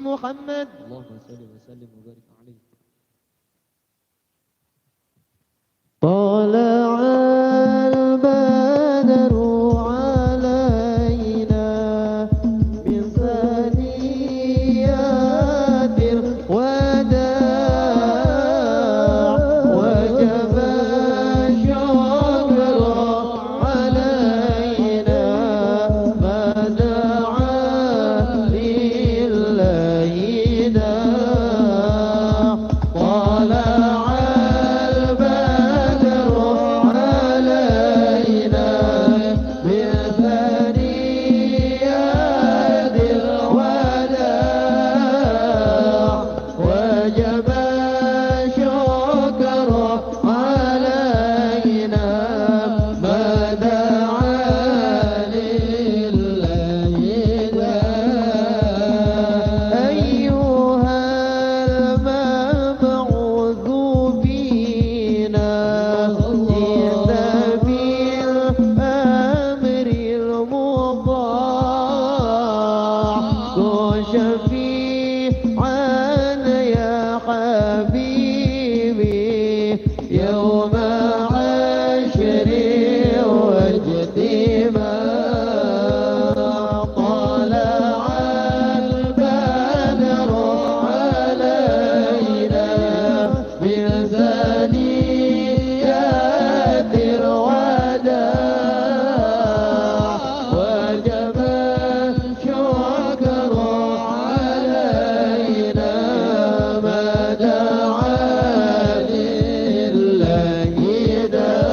محمد. اللهم صل وسلم وبارك عليه. طلع البدر علينا من ثنيات الوداع وجب الشكر علينا ما دعا لله داع. طلع البدر علينا من ثنيات الوداع وجب الشكر علينا ما دعا لله داع. أيها المبعوث فينا جئت بالأمر المطاع كن شفيعا يا حبيبي يوم عشر واجتماع. طلع البدر علينا من ثنيات الوداع وجب الشكر علينا ما دعا لله داع.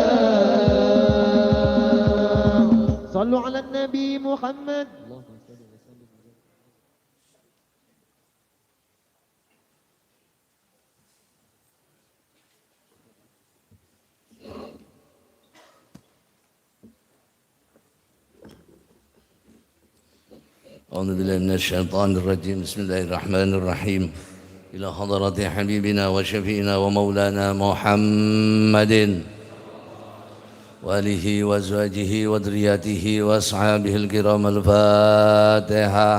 صلوا على النبي محمد. اللهم صل وسلم وبارك. أعوذ بالله من الشيطان الرجيم. بسم الله الرحمن الرحيم. إلى حضرة حبيبنا وشفينا ومولانا محمد وآله وأزواجه وذرياته وأصحابه الكرام. الفاتحة.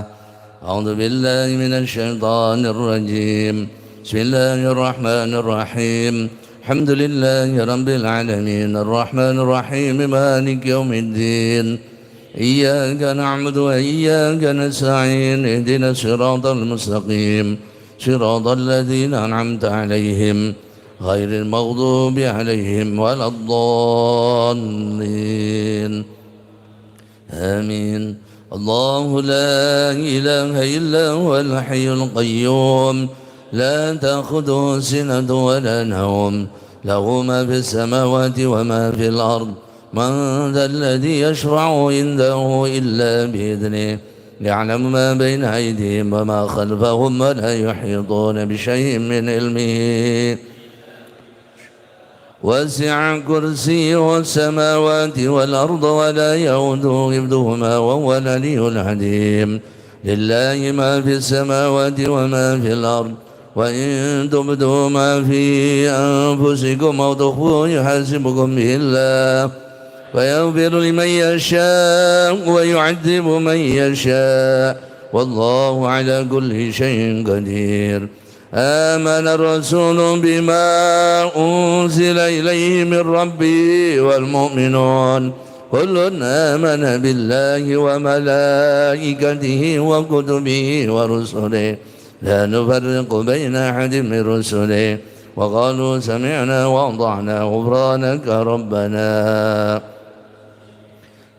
أعوذ بالله من الشيطان الرجيم. بسم الله الرحمن الرحيم. الحمد لله رب العالمين الرحمن الرحيم مالك يوم الدين. إياك نعبد وإياك نستعين. اهدنا الصراط المستقيم صراط الذين أنعمت عليهم غير المغضوب عليهم ولا الضالين. آمين. الله لا إله إلا هو الحي القيوم لا تأخذه سنة ولا نوم له ما في السماوات وما في الأرض. من ذا الذي يشفع عنده إلا بإذنه يعلم ما بين أيديهم وما خلفهم ولا يحيطون بشيء من علمه وسع كرسيه السماوات والأرض ولا يؤوده حفظهما وهو العلي العظيم. لله ما في السماوات وما في الأرض وإن تبدوا ما في أنفسكم أو تخفوه يحاسبكم به الله ويغفر لمن يشاء ويعذب من يشاء والله على كل شيء قدير. آمن الرسول بما أنزل إليه من ربه والمؤمنون كل آمن بالله وملائكته وكتبه ورسله لا نفرق بين أحد من رسله وقالوا سمعنا وأطعنا غفرانك ربنا.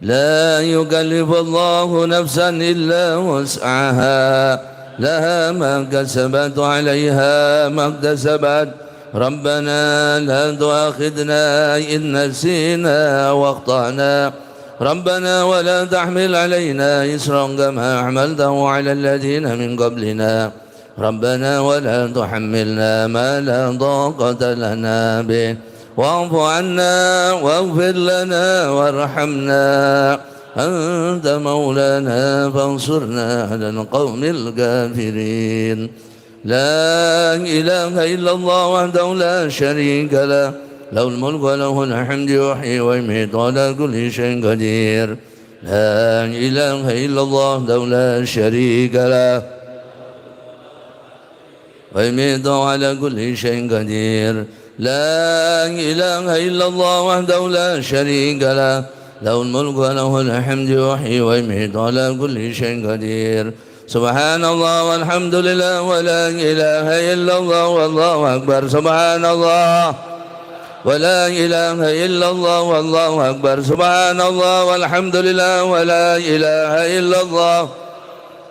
لا يكلف الله نفسا إلا وسعها لها ما كسبت وعليها ما اكتسبت. ربنا لا تؤاخذنا إن نسينا واخطأنا ربنا ولا تحمل علينا إصرا كما حملته على الذين من قبلنا ربنا ولا تحملنا ما لا طاقة لنا به واعف عنا واغفر لنا وارحمنا أنت مولانا فانصرنا على القوم الكافرين. لا إله إلا الله وحده لا شريك له له الملك وله الحمد يحيي ويميت وعلى كل شيء قدير. لا إله إلا الله وحده لا شريك له ويميت على كل شيء قدير لا إله إلا الله وحده لا شريك له له الملك وله الحمد يحيي ويميت على كل شيء قدير سبحان الله والحمد لله ولا إله إلا الله والله أكبر سبحان الله ولا إله إلا الله والله أكبر سبحان الله والحمد لله ولا إله إلا الله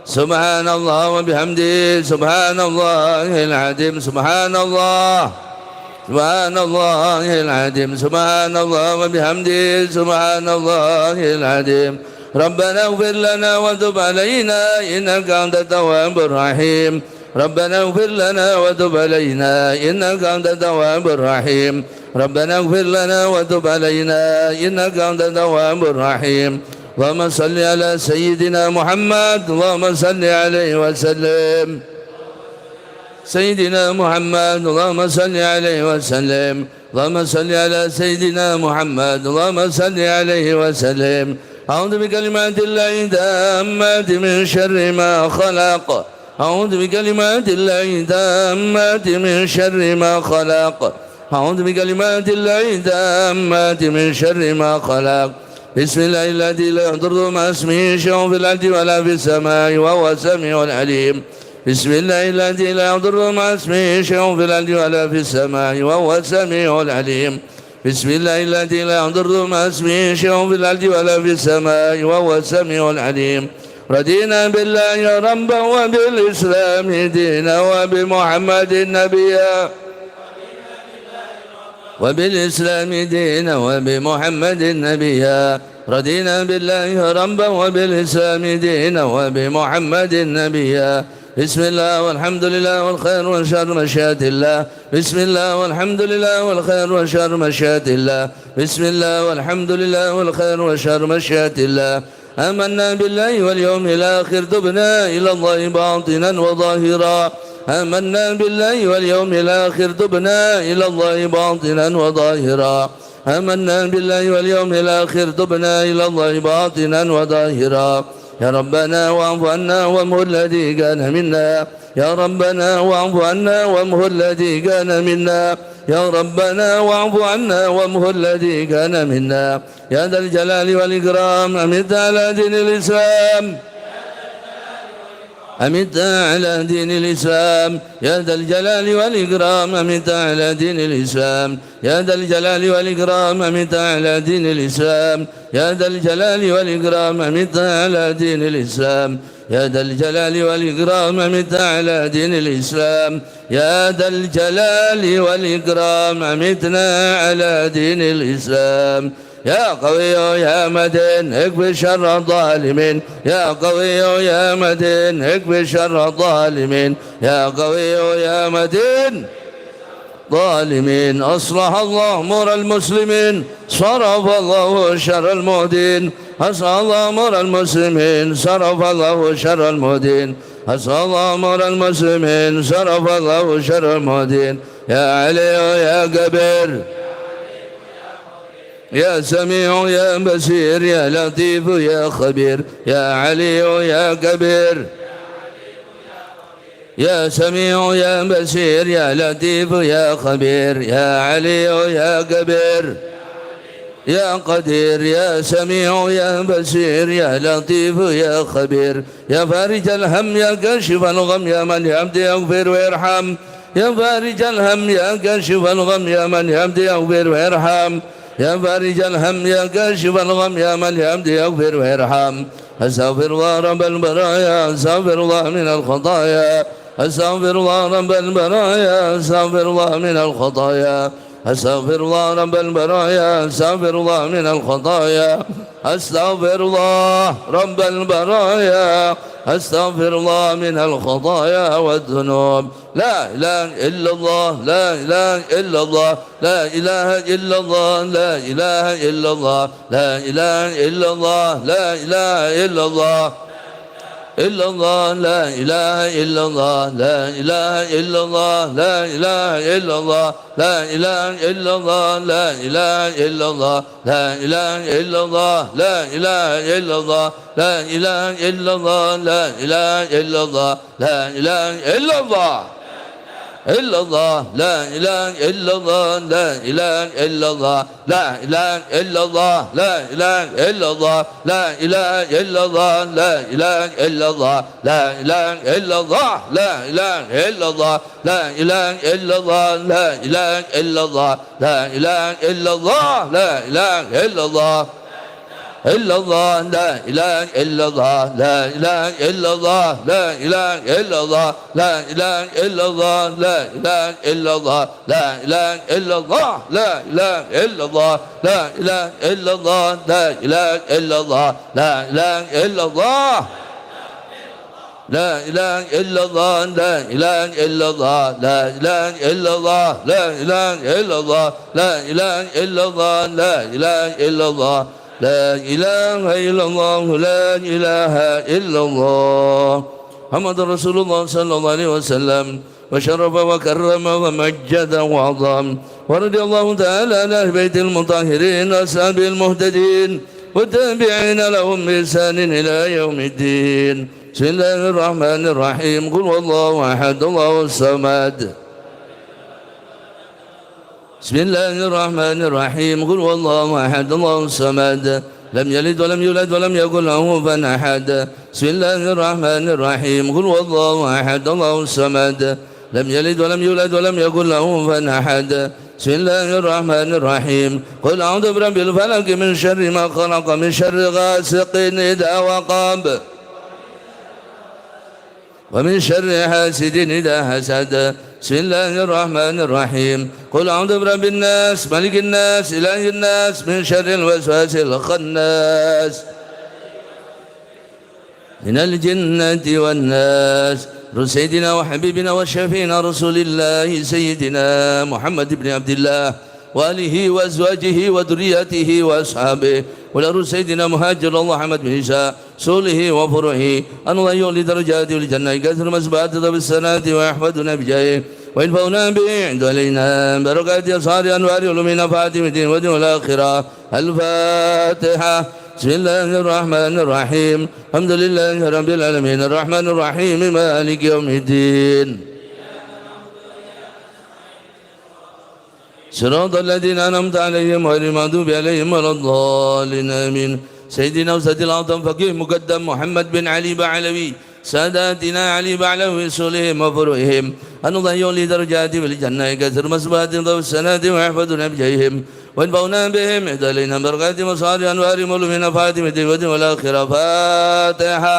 سبحان الله وبحمده سبحان الله العظيم سبحان الله سبحان الله العظيم سبحان الله وبحمده سبحان الله العظيم ربنا اغفر لنا وتب علينا إنك أنت التواب الرحيم ربنا اغفر لنا وتب علينا إنك أنت التواب الرحيم ربنا اغفر لنا وتب علينا إنك أنت التواب الرحيم اللهم صل على سيدنا محمد اللهم صل عليه وسلم سيدنا محمد اللهم صل عليه وسلم اللهم صل على سيدنا محمد اللهم صل عليه وسلم أعوذ بكلمات الله التامات من شر ما خلق أعوذ بكلمات الله التامات من شر ما خلق أعوذ بكلمات الله التامات من شر ما خلق بسم الله الذي لا يضر مع اسمه شيء في الأرض ولا في السماء وهو السميع العليم بسم الله الذي لا يضر مع اسمه شيء في الأرض ولا في السماء وهو السميع العليم بسم الله الذي لا يضر مع اسمه شيء في الأرض ولا في السماء وهو السميع العليم رضينا بالله ربا وبالإسلام دينا وبمحمد نبيا وبالإسلام دينا وبمحمد نبيا رضينا بالله ربا وبالإسلام دينا وبمحمد نبيا بسم الله والحمد لله والخير والشر مشيئة الله بسم الله والحمد لله والخير والشر مشيئة الله بسم الله والحمد لله والخير والشر مشيئة الله آمنا بالله واليوم الآخر تبنا إلى الله باطنا وظاهرا آمنا بالله واليوم الآخر تبنا إلى الله باطنا وظاهرا آمنا بالله واليوم الآخر تبنا إلى الله باطنا وظاهرا يا ربنا واعف عنا وامه الذي كان منا يا ربنا واعف عنا وامه الذي كان منا يا ربنا واعف عنا وامه الذي كان منا يا ذا الجلال والإكرام أمت على دين الإسلام أمت على دين الإسلام يا ذا الجلال والإكرام أمت على دين الإسلام يا ذا الجلال والإكرام أمت على دين الإسلام يا ذا الجلال والإكرام أمت على دين الإسلام يا ذا الجلال والإكرام أمت على دين الإسلام يا ذا الجلال والإكرام أمتنا على دين الإسلام يا قوي يا متين اكفي شر الظالمين يا قوي يا متين اكفي شر الظالمين يا قوي يا متين ظالمين أصلح الله أمور المسلمين صرف الله شر المهدين أصلح الله أمور المسلمين صرف الله شر المهدين أصلح الله أمور المسلمين صرف الله شر المهدين يا علي يا كبير يا سميع يا بصير يا لطيف يا خبير يا علي يا كبير يا سميع يا بصير يا لطيف يا خبير يا علي يا كبير يا قدير يا سميع يا بصير يا لطيف يا خبير يا فارج الهم يا كاشف الغم يا من يعبد يغفر ويرحم يا فارج الهم يا كاشف الغم يا من يعبد يغفر ويرحم يا فارج الهم يا كاشف الغم يا من يعبد يغفر ويرحم أستغفر الله رب البرايا أستغفر الله من الخطايا أستغفر الله رب البرايا أستغفر الله من الخطايا أستغفر الله رب البرايا أستغفر الله من الخطايا أستغفر الله رب البرايا أستغفر الله من الخطايا والذنوب لا إله إلا الله لا إله إلا الله لا إله إلا الله لا إله إلا الله لا إله إلا الله لا إله إلا الله إلا الله لا إله إلا الله لا إله إلا الله لا إله إلا الله لا إله إلا الله لا إله إلا الله لا إله إلا الله لا إله إلا الله لا إله إلا الله لا إله إلا الله لا إله إلا الله إلا الله لا إله إلا الله لا إله إلا الله لا إله إلا الله لا إله إلا الله لا إله إلا الله لا إله إلا الله لا إله إلا الله لا إله إلا الله لا إله إلا الله لا إله إلا الله لا إله إلا الله لا إله إلا الله إلا الله لا إله إلا الله لا إله إلا الله لا إله إلا الله لا إله إلا الله لا إله إلا الله لا إله إلا الله لا إله إلا الله لا إله إلا الله لا إله إلا الله لا إله إلا الله لا إله إلا الله لا إله إلا الله لا إله إلا الله لا إله إلا الله لا إله إلا الله لا إله إلا الله لا إله إلا الله لا إله إلا الله محمد رسول الله صلى الله عليه وسلم وشرف وكرم ومجد وعظم ورضي الله تعالى عن أهل بيت المطهرين أصحاب المهتدين والتابعين لهم بإحسان إلى يوم الدين بسم الله الرحمن الرحيم قل هو الله أحد الله الصمد بسم الله الرحمن الرحيم قل هو الله أحد الله الصمد لم يلد ولم يولد ولم يكن له كفوا أحد بسم الله الرحمن الرحيم قل هو الله أحد الله الصمد لم يلد ولم يولد ولم يكن له كفوا أحد بسم الله الرحمن الرحيم قل أعوذ برب الفلق من شر ما خلق من شر غاسق إذا وقب ومن شر حاسد إذا حسد بسم الله الرحمن الرحيم قل أعوذ برب الناس ملك الناس إله الناس من شر الوسواس الخناس من الجنة والناس سيدنا وحبيبنا وشفينا رسول الله سيدنا محمد بن عبد الله وآله وأزواجه وذريته وأصحابه ولأرسل سيدنا مهاجر الله محمد بن عيسى سوله وفرعه أن الله يولي درجاته والجنة كثر مسبات بالسنات ويحفظنا بجاهه وينفعنا به عند علينا بركات أصحاب أنوار علومنا فاتمة الدين والدين والآخرة الفاتحة بسم الله الرحمن الرحيم الحمد لله رب العالمين الرحمن الرحيم مالك يوم الدين صراط الذين أنعمت عليهم غير المغضوب عليهم ولا الضالين آمين سيدنا وسيد الأعظم فقيه مقدم محمد بن علي بعلوي ساداتنا علي بعلوي سولهم وفروعهم أن الله يولي درجات في الجنة كثر مسبات ضوء السنة ويحفظنا بجيهم وانفعنا بهم إدالينا بركات مصاري أنوار ملومنا فاتمة الودين والآخرة فاتحة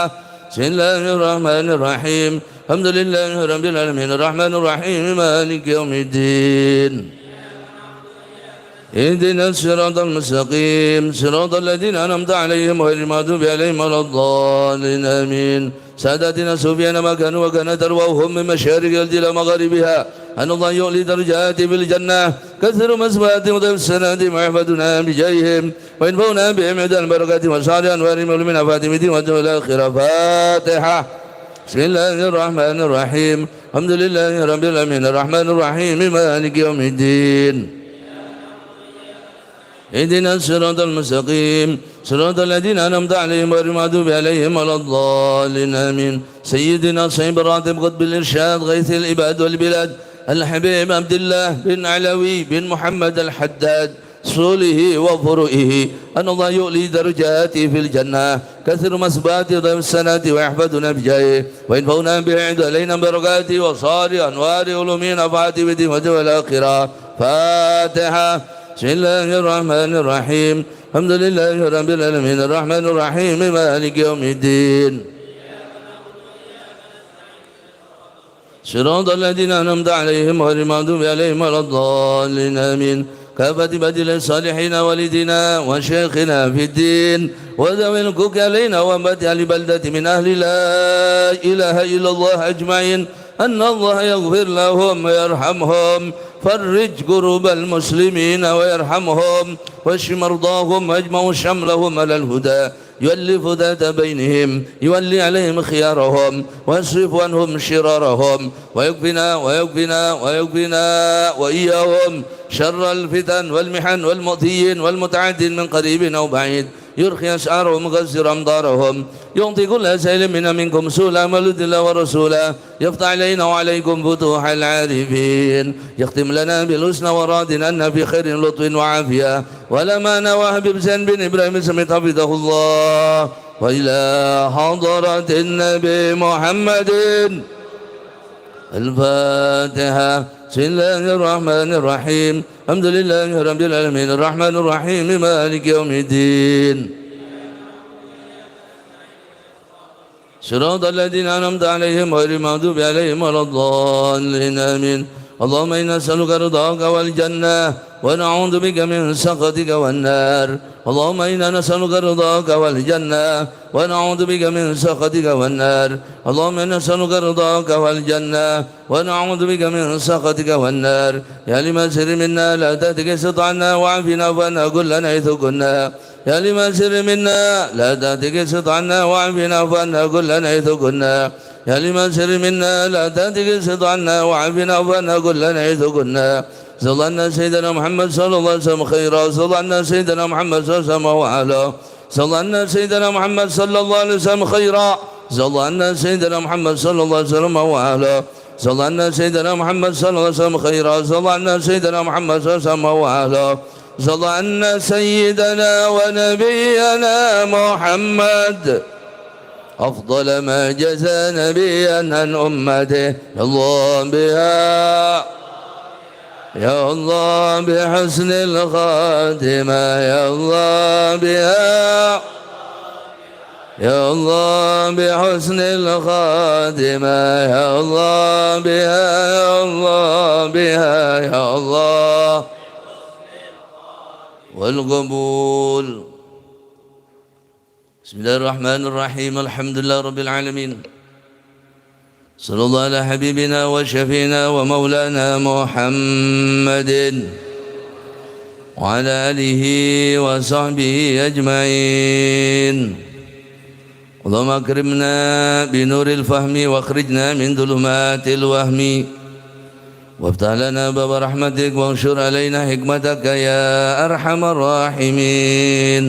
بسم الله الرحمن الرحيم الحمد لله رب العالمين الرحمن الرحيم مالك يوم الدين اهدنا الصراط المستقيم صراط الذين أنعمت عليهم غير المغضوب عليهم ولا الضالين آمين ساداتنا سفيان ما كانوا وكان تروهم من مشارق الأرض إلى مغاربها أن الله يولي درجات في الجنة كثر مسبات وضيف السنة ويحفظنا بجاههم وينفعنا بهم عند البركات وصالح أنوار من فاتمة والدين والآخرة فاتحة بسم الله الرحمن الرحيم الحمد لله رب العالمين الرحمن الرحيم مالك يوم الدين اهدنا الصراط المستقيم صراط الذين أنعمت عليهم غير المغضوب عليهم ولا الضالين آمين سيدنا صيب الراتب قطب الإرشاد غيث العباد والبلاد الحبيب عبد الله بن علوي بن محمد الحداد صوله وفروئه أن الله يؤلي درجاته في الجنة كثر مسبات ضيف السنة ويحفظنا بجاهه وينفعنا به عند علينا بركاته وصار أنوار علومنا فاتمة والدين والآخرة فاتحة بسم الله الرحمن الرحيم الحمد لله رب العالمين الرحمن الرحيم مالك يوم الدين صراط الذين أنعمت عليهم غير المغضوب عليهم ولا الضالين آمين كافة بدل الصالحين والدنا وشيخنا في الدين وذوي الكوك علينا وأمة أهل بلدة من أهل لا إله إلا الله أجمعين أن الله يغفر لهم ويرحمهم فرج كروب المسلمين ويرحمهم واشف مرضاهم واجمع شملهم على الهدى يؤلف ذات بينهم يولي عليهم خيارهم ويصرف عنهم شرارهم ويكفنا وإياهم شر الفتن والمحن والمؤذيين والمتعدين من قريب أو بعيد يرخي أسعارهم ويغزر أمطارهم يعطي كل سائل منكم سؤلا ولد الله ورسولا يفتح علينا وعليكم فتوح العارفين يختم لنا بالحسنى وراد أن في خير لطف وعافية ولما نواه بحسين بن إبراهيم سميت حفظه الله وإلى حضرة النبي محمد الفاتحة. بسم الله الرحمن الرحيم الحمد لله رب العالمين الرحمن الرحيم مالك يوم الدين صراط الذين أنعمت عليهم غير المغضوب عليهم ولا الضالين آمين. اللهم إنا نسألك رضاك والجنة ونعوذ بك من سخطك والنار. اللهم إنا نسألك رضاك والجنة ونعوذ بك من سخطك والنار. اللهم إنا نسألك رضاك والجنة ونعوذ بك من سخطك والنار. يا لمن سر منا لا تهتك استطعنا وعافنا فأنا كلنا حيث كنا. يا لمن سر منا لا تهتك استطعنا وعافنا فأنا كلنا حيث كنا. يا لمن سر منا لا تهتك استطعنا وعافنا فأنا كلنا حيث كنا. صلى الله على سيدنا محمد صلى الله عليه وسلم خيرا. صلى الله على سيدنا محمد صلى الله عليه وسلم وعلى. صلى الله على سيدنا محمد صلى الله عليه وسلم خيرا. صلى الله على سيدنا محمد صلى الله عليه وسلم وعلى. صلى الله على سيدنا محمد صلى الله عليه وسلم خيرا. صلى الله على سيدنا محمد صلى الله عليه وسلم وعلى. صلى الله على سيدنا ونبينا محمد أفضل ما جزى نبيا عن أمته. الله بها يا الله بحسن الخاتمة. يا الله بها يا الله بحسن الخاتمة. يا الله بها يا الله بها يا الله والقبول. بسم الله الرحمن الرحيم الحمد لله رب العالمين صلى الله على حبيبنا وشفينا ومولانا محمد وعلى آله وصحبه أجمعين. اللهم أكرمنا بنور الفهم واخرجنا من ظلمات الوهم وافتح لنا باب رحمتك وانشر علينا حكمتك يا أرحم الراحمين.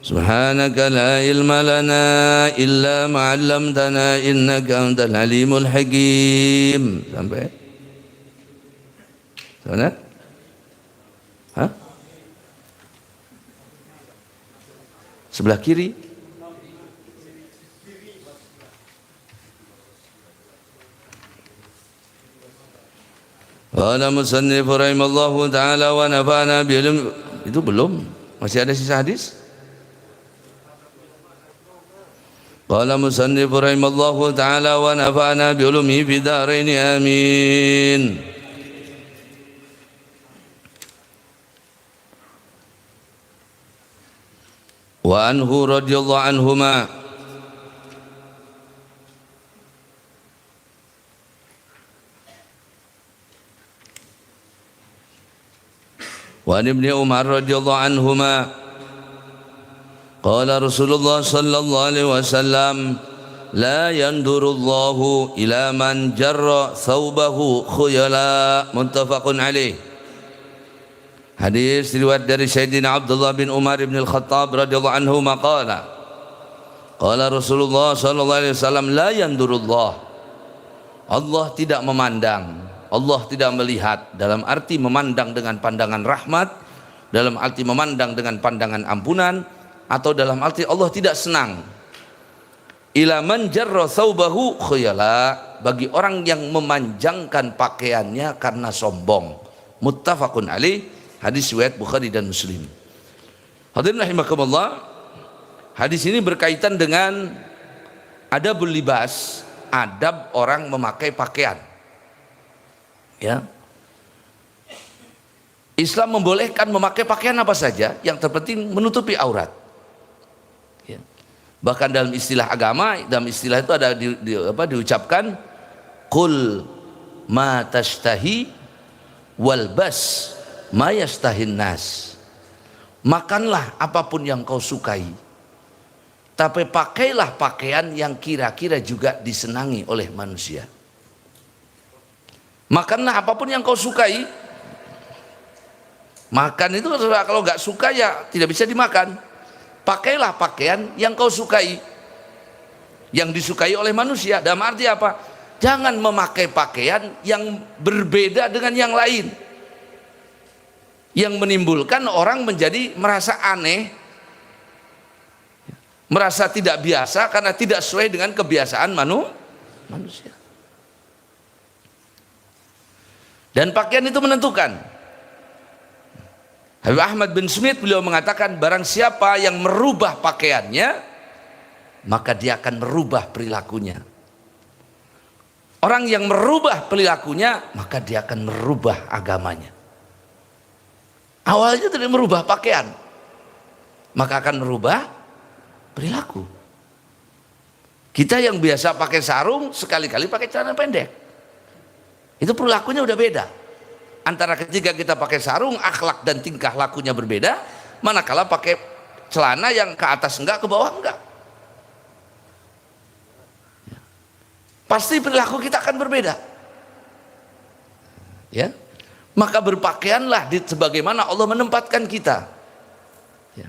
سبحانك لا علم لنا إلا ما علمتنا إنك أنت العليم الحكيم. Sampai sana? Hah? Sebelah kiri? Qala musannif rahimallahu ta'ala wa nafa'ana bi'ilm. Itu belum? Masih ada sisa hadis? Qala musannif rahimallahu ta'ala wa nafa'ana bi'ulumihi fid dharain amin. Wa anhu radhiyallahu anhuma wa an ibni Umar radhiyallahu anhuma qala Rasulullah sallallahu alaihi wasallam la yandurullahu ila man jarra thawbahu khuyala. Muttafaqun alaih. Hadis riwayat dari Sayyidina Abdullah bin Umar bin Al-Khattab radhiyallahu anhu qala qala Rasulullah sallallahu alaihi wasallam la yandurullah, Allah tidak memandang, Allah tidak melihat, dalam arti memandang dengan pandangan rahmat, dalam arti memandang dengan pandangan ampunan, atau dalam arti Allah tidak senang. Ila man jarra thawbahu khuyala, bagi orang yang memanjangkan pakaiannya karena sombong. Muttafaqun alaih. Hadis riwayat Bukhari dan Muslim. Hadirin rahimakumullah, hadis ini berkaitan dengan adabul libas, adab orang memakai pakaian. Ya. Islam membolehkan memakai pakaian apa saja, yang terpenting menutupi aurat. Ya. Bahkan dalam istilah agama, dalam istilah itu ada diucapkan qul ma tashtahi walbas ma yastahin nas. Makanlah apapun yang kau sukai, tapi pakailah pakaian yang kira-kira juga disenangi oleh manusia. Makanlah apapun yang kau sukai. Makan itu kalau nggak suka ya tidak bisa dimakan. pakailah pakaian yang kau sukai, yang disukai oleh manusia. Dalam arti apa? Jangan memakai pakaian yang berbeda dengan yang lain, yang menimbulkan orang menjadi merasa aneh, merasa tidak biasa karena tidak sesuai dengan kebiasaan manusia. Dan pakaian itu menentukan. Habib Ahmad bin Smith beliau mengatakan, barang siapa yang merubah pakaiannya, maka dia akan merubah perilakunya. Orang yang merubah perilakunya, maka dia akan merubah agamanya. Awalnya tidak merubah pakaian, maka akan merubah perilaku. Kita yang biasa pakai sarung, sekali-kali pakai celana pendek, itu perilakunya udah beda. Antara ketika kita pakai sarung, akhlak dan tingkah lakunya berbeda, manakala pakai celana yang ke atas enggak, ke bawah enggak. Pasti perilaku kita akan berbeda. Ya. Maka berpakaianlah sebagaimana Allah menempatkan kita. Ya.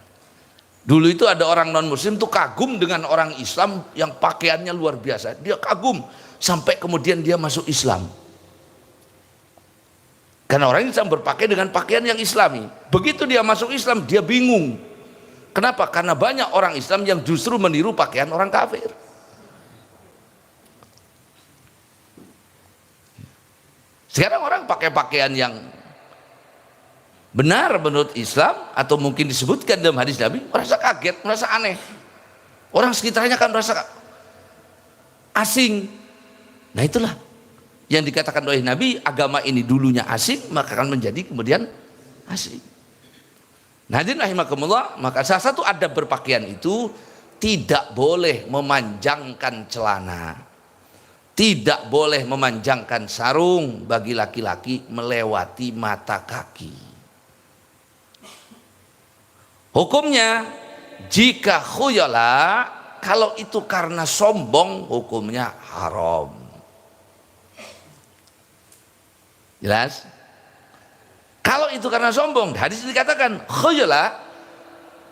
Dulu itu ada orang non muslim tuh kagum dengan orang Islam yang pakaiannya luar biasa. Dia kagum sampai kemudian dia masuk Islam. Karena orang Islam berpakaian dengan pakaian yang islami. Begitu dia masuk Islam, dia bingung. Kenapa? Karena banyak orang Islam yang justru meniru pakaian orang kafir. Sekarang orang pakai pakaian yang benar menurut Islam, atau mungkin disebutkan dalam hadis Nabi, merasa kaget, merasa aneh. Orang sekitarnya kan merasa asing. Nah itulah yang dikatakan oleh Nabi, agama ini dulunya asing, maka akan menjadi kemudian asing. Nah, hadirin rahimakumullah, maka salah satu adab berpakaian itu tidak boleh memanjangkan celana, tidak boleh memanjangkan sarung bagi laki-laki melewati mata kaki. Hukumnya, jika khuyala, kalau itu karena sombong, hukumnya haram. Jelas? Kalau itu karena sombong, hadis dikatakan khuyala,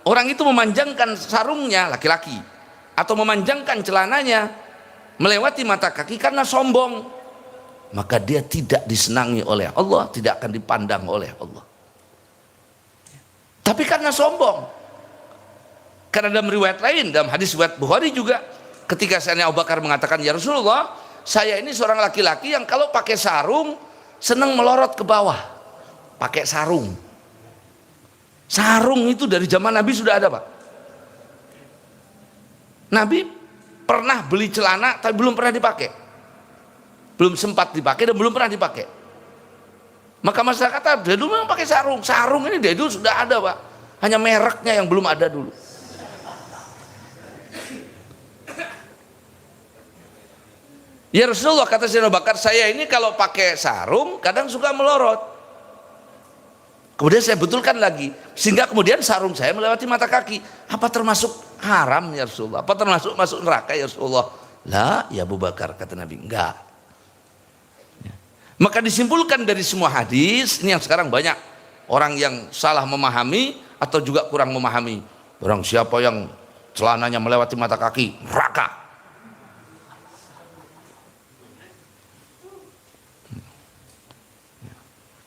orang itu memanjangkan sarungnya, laki-laki, atau memanjangkan celananya melewati mata kaki karena sombong, maka dia tidak disenangi oleh Allah, tidak akan dipandang oleh Allah. Tapi karena sombong, karena dalam riwayat lain, dalam hadis riwayat Bukhari juga, ketika Sayyidina Abu Bakar mengatakan, ya Rasulullah, saya ini seorang laki-laki yang kalau pakai sarung senang melorot ke bawah, pakai sarung. Sarung itu dari zaman Nabi sudah ada, Pak. Nabi pernah beli celana tapi belum pernah dipakai, belum sempat dipakai dan belum pernah dipakai. Maka masyarakat dari dulu memang pakai sarung. Sarung ini dari dulu sudah ada, Pak, hanya mereknya yang belum ada dulu. Ya Rasulullah, kata Sayyidina Abu Bakar, saya ini kalau pakai sarung kadang suka melorot. Kemudian saya betulkan lagi, sehingga kemudian sarung saya melewati mata kaki. Apa termasuk haram ya Rasulullah? Apa termasuk masuk neraka ya Rasulullah? Lah ya Abu Bakar, kata Nabi, enggak. Maka disimpulkan dari semua hadis, ini yang sekarang banyak orang yang salah memahami atau juga kurang memahami. Orang siapa yang celananya melewati mata kaki, neraka.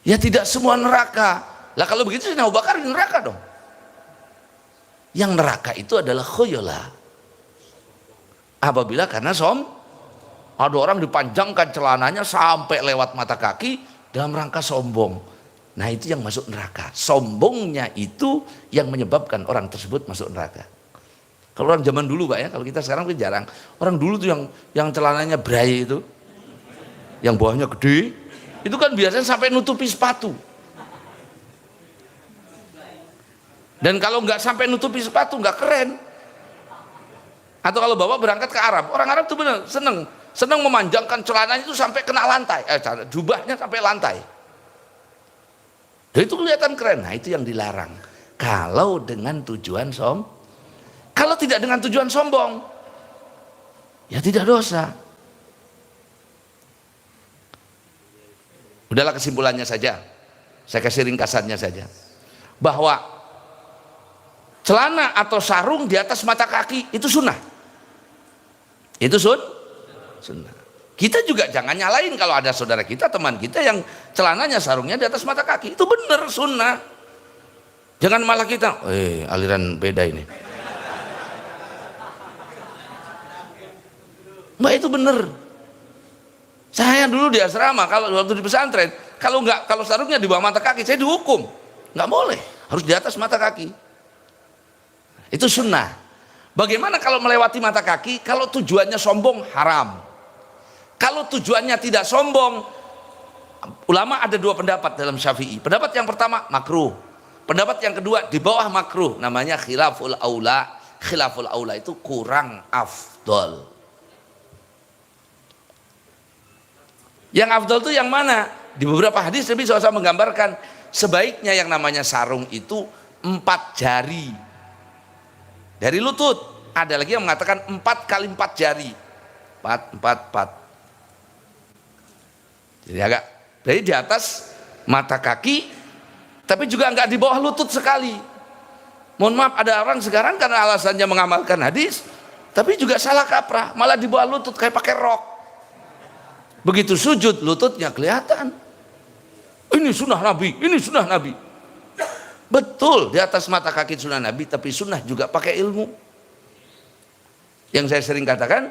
Ya tidak semua neraka. Lah kalau begitu Sayyidina Abu Bakar neraka dong. Yang neraka itu adalah khuyala. Apabila karena ada orang dipanjangkan celananya sampai lewat mata kaki dalam rangka sombong. Nah itu yang masuk neraka. Sombongnya itu yang menyebabkan orang tersebut masuk neraka. Kalau orang zaman dulu, Pak, ya, kalau kita sekarang kan jarang. Orang dulu tuh yang celananya bray itu, yang bawahnya gede, itu kan biasanya sampai nutupi sepatu. Dan kalau nggak sampai nutupi sepatu nggak keren. Atau kalau bapak berangkat ke Arab, orang Arab tuh benar seneng memanjangkan celananya itu sampai kena lantai, jubahnya sampai lantai. Dan itu kelihatan keren. Nah itu yang dilarang. Kalau dengan tujuan kalau tidak dengan tujuan sombong, ya tidak dosa. Udahlah, kesimpulannya saja, saya kasih ringkasannya saja, bahwa celana atau sarung di atas mata kaki itu sunnah. Itu sunnah. Kita juga jangan nyalain kalau ada saudara kita, teman kita yang celananya sarungnya di atas mata kaki. Itu benar sunnah. Jangan malah kita, aliran beda ini. Mbak, itu benar. Saya dulu di asrama, kalau waktu di pesantren, kalau sarungnya di bawah mata kaki, saya dihukum. Nggak boleh, harus di atas mata kaki. Itu sunnah. Bagaimana kalau melewati mata kaki? Kalau tujuannya sombong, haram. Kalau tujuannya tidak sombong, ulama ada dua pendapat dalam Syafi'i. Pendapat yang pertama, makruh. Pendapat yang kedua, di bawah makruh. Namanya khilaful aula. Khilaful aula itu kurang afdol. Yang afdol itu yang mana? Di beberapa hadis Nabi SAW menggambarkan sebaiknya yang namanya sarung itu 4 jari dari lutut. Ada lagi yang mengatakan 4 kali 4 jari. 4. Jadi di atas mata kaki, tapi juga enggak di bawah lutut sekali. Mohon maaf, ada orang sekarang karena alasannya mengamalkan hadis, tapi juga salah kaprah, malah di bawah lutut kayak pakai rok. Begitu sujud lututnya kelihatan. Ini sunnah Nabi, ini sunnah Nabi. Betul, di atas mata kaki sunnah Nabi, tapi sunnah juga pakai ilmu. Yang saya sering katakan,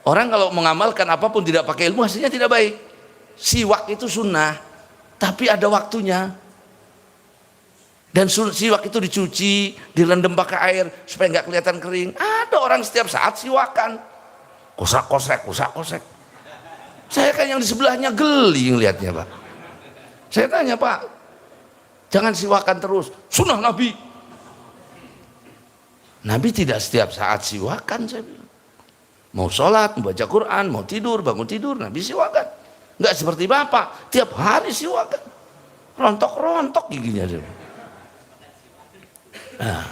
orang kalau mengamalkan apapun tidak pakai ilmu hasilnya tidak baik. Siwak itu sunnah, tapi ada waktunya. Dan siwak itu dicuci, direndam pakai air supaya nggak kelihatan kering. Ada orang setiap saat siwakan, kosak-kosek. Saya kan yang di sebelahnya geli ngelihatnya, Pak. Saya tanya, Pak, jangan siwakan terus. Sunnah Nabi. Nabi tidak setiap saat siwakan, saya bilang. Mau sholat, mau baca Quran, mau tidur, bangun tidur, Nabi siwakan. Nggak seperti Bapak, tiap hari siwakan. Rontok-rontok giginya. Nah,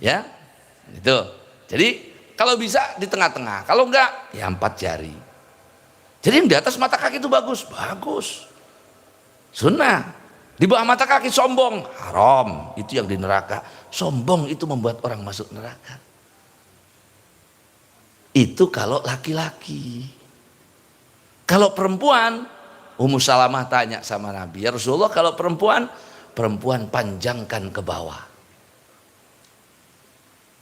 ya, itu. Jadi kalau bisa di tengah-tengah, kalau enggak ya 4 jari. Jadi yang di atas mata kaki itu bagus, sunnah. Di bawah mata kaki sombong, haram. Itu yang di neraka. Sombong itu membuat orang masuk neraka. Itu kalau laki-laki. Kalau perempuan, Ummu Salamah tanya sama Nabi, ya Rasulullah, kalau perempuan panjangkan ke bawah.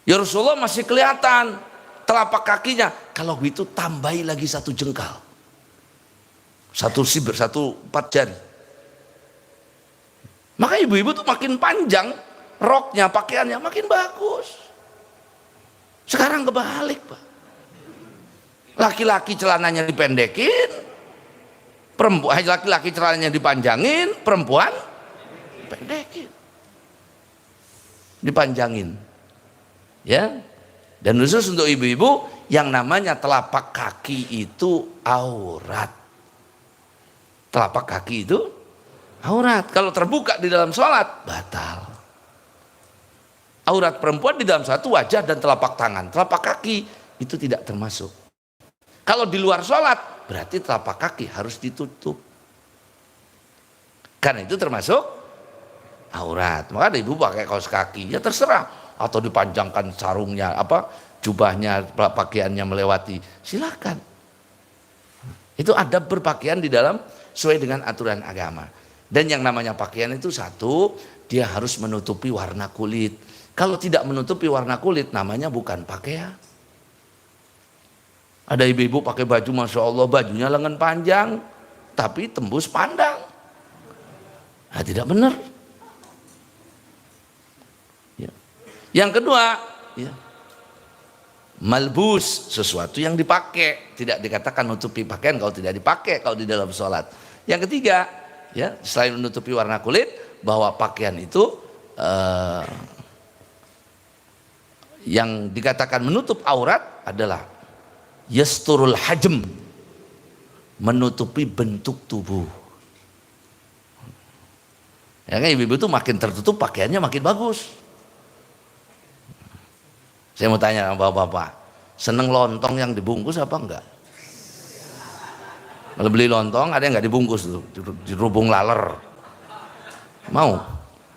Ya Rasulullah, masih kelihatan telapak kakinya. Kalau begitu tambahi lagi 1 jengkal. 1 sibir, 4 jari. Maka ibu-ibu tuh makin panjang roknya, pakaiannya makin bagus. Sekarang kebalik, Pak. Laki-laki celananya dipendekin, perempuan laki-laki celananya dipanjangin, perempuan dipendekin, dipanjangin. Ya. Dan khusus untuk ibu-ibu, yang namanya telapak kaki itu aurat. Telapak kaki itu aurat. Kalau terbuka di dalam sholat, batal. Aurat perempuan di dalam satu wajah dan telapak tangan. Telapak kaki itu tidak termasuk. Kalau di luar sholat, berarti telapak kaki harus ditutup. Karena itu termasuk aurat. Maka ada ibu pakai kaos kaki, ya terserah. Atau dipanjangkan sarungnya, jubahnya, pakaiannya melewati, silakan. Itu adab berpakaian di dalam sesuai dengan aturan agama. Dan yang namanya pakaian itu satu, dia harus menutupi warna kulit. Kalau tidak menutupi warna kulit, namanya bukan pakaian. Ada ibu-ibu pakai baju, Masya Allah, bajunya lengan panjang, tapi tembus pandang. Nah, tidak benar. Ya. Yang kedua, ya, malbus, sesuatu yang dipakai. Tidak dikatakan nutupi pakaian kalau tidak dipakai, kalau di dalam sholat. Yang ketiga, ya, selain menutupi warna kulit, bahwa pakaian itu yang dikatakan menutup aurat adalah yasturul hajm, menutupi bentuk tubuh. Ya kan, ibu-ibu tuh makin tertutup pakaiannya makin bagus. Saya mau tanya sama bapak-bapak, seneng lontong yang dibungkus apa enggak? Kalau beli lontong ada yang enggak dibungkus tuh, dirubung laler. Mau?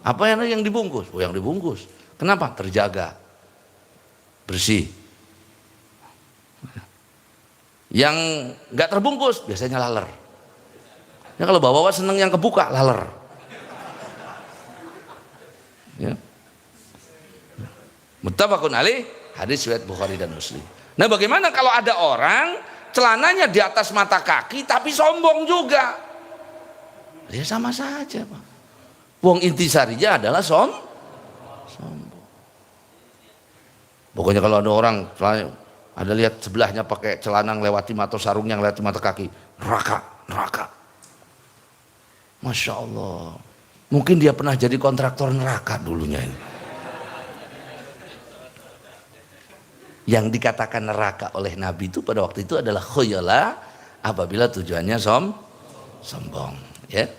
Apa yang dibungkus? Oh, yang dibungkus. Kenapa? Terjaga, bersih. Yang nggak terbungkus biasanya laler. Ya kalau bawa seneng yang kebuka, laler. Ya. Muttafaqun alaih, hadis riwayat Bukhari dan Muslim. Nah, bagaimana kalau ada orang celananya di atas mata kaki tapi sombong juga? Ya sama saja, Pak. Wong intisarinya adalah sombong. Pokoknya kalau ada orang ada lihat sebelahnya pakai celana lewati mata, sarungnya lewati mata kaki, neraka. Masya Allah. Mungkin dia pernah jadi kontraktor neraka dulunya ini. Yang dikatakan neraka oleh Nabi itu pada waktu itu adalah khuyala, apabila tujuannya sombong, ya.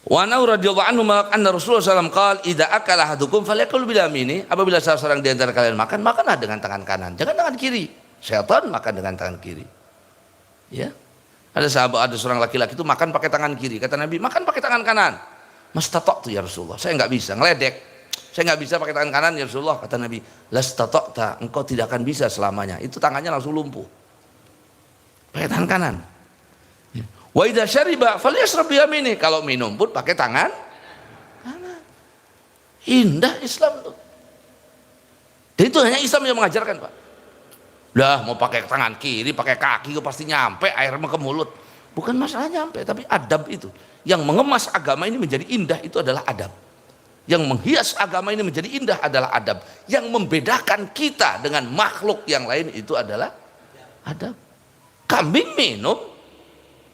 Wa anhu radhiyallahu anhu anna Rasulullah SAW qala idza akala ahadukum falyakul bil yamini, apabila salah seorang di antara kalian makan, makanlah dengan tangan kanan, jangan tangan kiri. Syaitan makan dengan tangan kiri. Ya. Ada sahabat, ada seorang laki-laki itu makan pakai tangan kiri. Kata Nabi, makan pakai tangan kanan. Mastata'tu ya Rasulullah, saya enggak bisa, ngeledek. Saya enggak bisa pakai tangan kanan ya Rasulullah. Kata Nabi, lastata'ta, engkau tidak akan bisa selamanya. Itu tangannya langsung lumpuh. Pakai tangan kanan. Wa idza syariba falyashrab bi yaminihi, kalau minum pun pakai tangan kanan. Indah Islam tuh. Dan itu hanya Islam yang mengajarkan, Pak. Lah mau pakai tangan kiri, pakai kaki pasti nyampe airnya ke mulut. Bukan masalah nyampe, tapi adab itu. Yang mengemas agama ini menjadi indah itu adalah adab. Yang menghias agama ini menjadi indah adalah adab. Yang membedakan kita dengan makhluk yang lain itu adalah adab. Kambing minum,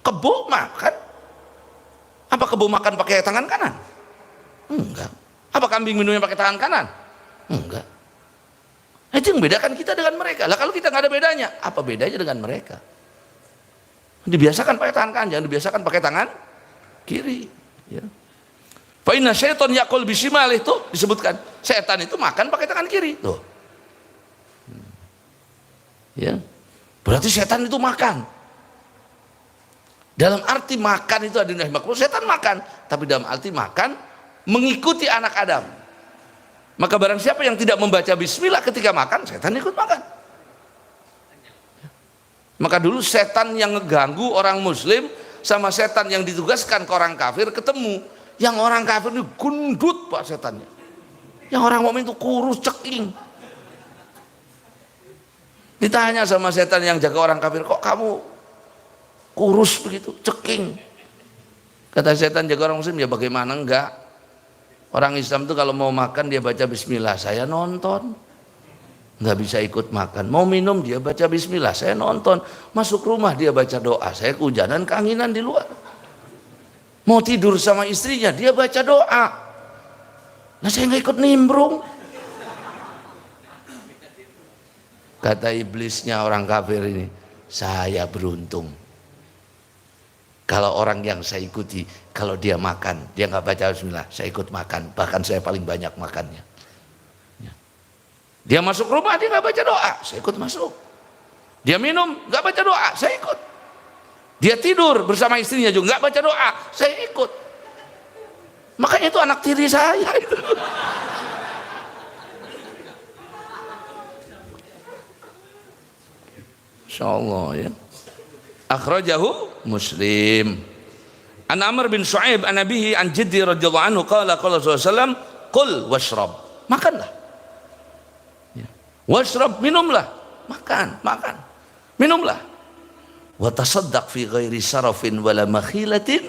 kebo makan. Apa kebo makan pakai tangan kanan? Enggak. Apa kambing minumnya pakai tangan kanan? Enggak. Itu yang membedakan kita dengan mereka. Lah kalau kita nggak ada bedanya, apa bedanya dengan mereka? Dibiasakan pakai tangan kanan, jangan dibiasakan pakai tangan kiri. Ya. Fa inna syaiton yakul bisimal, itu disebutkan setan itu makan pakai tangan kiri. Tuh. Ya. Berarti setan itu makan. Dalam arti makan itu ada makhluk, setan makan, tapi dalam arti makan mengikuti anak Adam. Maka barang siapa yang tidak membaca bismillah ketika makan, setan ikut makan. Maka dulu setan yang ngeganggu orang muslim sama setan yang ditugaskan ke orang kafir ketemu. Yang orang kafir itu gundut, Pak, setannya. Yang orang mukmin itu kurus ceking. Ditanya sama setan yang jaga orang kafir, kok kamu kurus begitu, ceking? Kata setan jaga orang muslim, ya bagaimana enggak? Orang Islam itu kalau mau makan dia baca bismillah, saya nonton. Nggak bisa ikut makan. Mau minum dia baca bismillah, saya nonton. Masuk rumah dia baca doa, saya kehujanan keanginan di luar. Mau tidur sama istrinya dia baca doa. Nah saya nggak ikut nimbrung. Kata iblisnya orang kafir ini, saya beruntung. Kalau orang yang saya ikuti, kalau dia makan, dia nggak baca bismillah, saya ikut makan, bahkan saya paling banyak makannya. Dia masuk rumah, dia nggak baca doa, saya ikut masuk. Dia minum, nggak baca doa, saya ikut. Dia tidur bersama istrinya juga nggak baca doa, saya ikut. Makanya itu anak tiri saya itu. Insyaallah ya. Akhrajahu Muslim. An Amr bin Shu'aib an Abihi an Jiddi radhiyallahu anhu qala qala Rasulullah sallallahu alaihi wasallam qul washrab, makanlah. Ya. Washrab, minumlah, makan, minumlah. Wa tasaddaq fi ghairi sarafin wala makhilatin,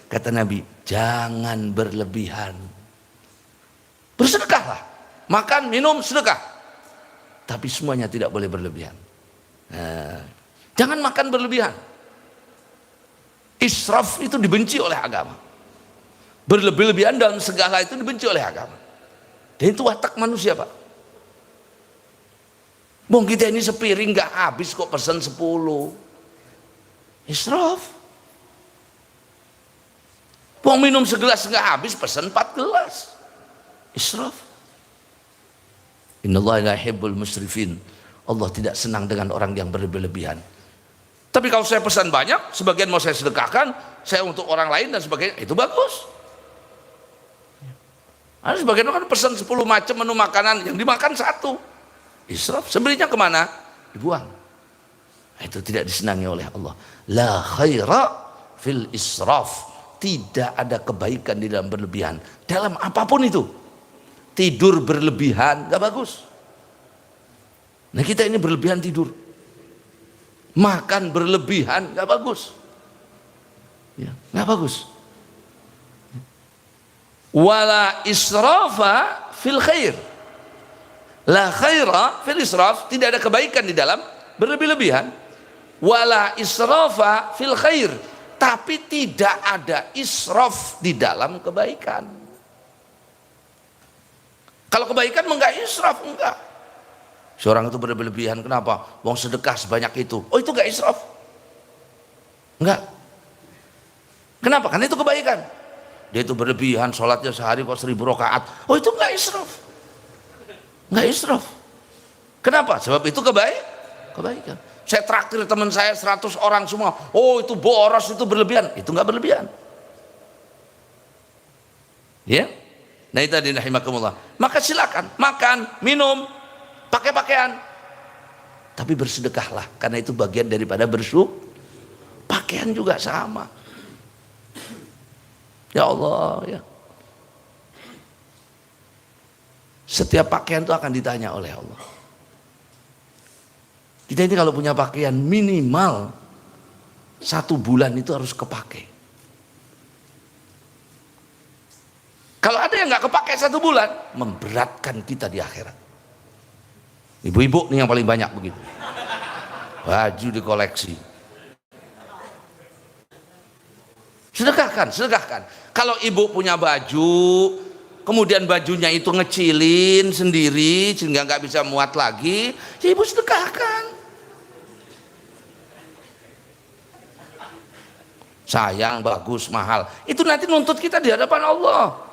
kata Nabi, jangan berlebihan. Bersedekahlah, makan, minum, sedekah. Tapi semuanya tidak boleh berlebihan. Nah, jangan makan berlebihan. Israf itu dibenci oleh agama. Berlebih-lebihan dalam segala itu dibenci oleh agama. Dan itu watak manusia, Pak. Bung kita ini sepiring nggak habis kok, pesan 10. Israf. Bung minum segelas nggak habis, pesan 4 gelas. Israf. Innallaha la yuhibbul musrifin. Allah tidak senang dengan orang yang berlebih-lebihan. Tapi kalau saya pesan banyak, sebagian mau saya sedekahkan, saya untuk orang lain dan sebagainya, itu bagus. Ada sebagian orang pesan 10 macam menu makanan, yang dimakan satu. Israf, sembelihnya kemana? Dibuang. Itu tidak disenangi oleh Allah. La khaira fil israf. Tidak ada kebaikan di dalam berlebihan. Dalam apapun itu. Tidur berlebihan, gak bagus. Nah kita ini berlebihan tidur. Makan berlebihan, gak bagus. Ya, gak bagus. Wala israfa fil khair. La khaira fil israf, tidak ada kebaikan di dalam berlebih-lebihan. Wala israfa fil khair, tapi tidak ada israf di dalam kebaikan. Kalau kebaikan enggak israf, enggak. Seorang itu berlebihan, kenapa? Wong sedekah sebanyak itu. Oh, itu enggak israf. Enggak. Kenapa? Karena itu kebaikan. Dia itu berlebihan, sholatnya sehari kok 1000 rakaat. Oh, itu enggak israf. Enggak israf. Kenapa? Sebab itu kebaikan. Saya traktir teman saya 100 orang semua. Oh, itu boros, itu berlebihan. Itu enggak berlebihan. Ya. Nah, itu tadi rahimakumullah. Maka silakan makan, minum, pakai pakaian. Tapi bersedekahlah, karena itu bagian daripada bersyukur. Pakaian juga sama. Ya Allah, ya. Setiap pakaian itu akan ditanya oleh Allah. Kita ini kalau punya pakaian minimal 1 bulan itu harus kepake. Kalau ada yang nggak kepake 1 bulan, memberatkan kita di akhirat. Ibu-ibu nih yang paling banyak begitu. Baju dikoleksi. Sedekahkan. Kalau ibu punya baju, kemudian bajunya itu ngecilin sendiri sehingga nggak bisa muat lagi, ya ibu sedekahkan. Sayang, bagus, mahal. Itu nanti nuntut kita di hadapan Allah.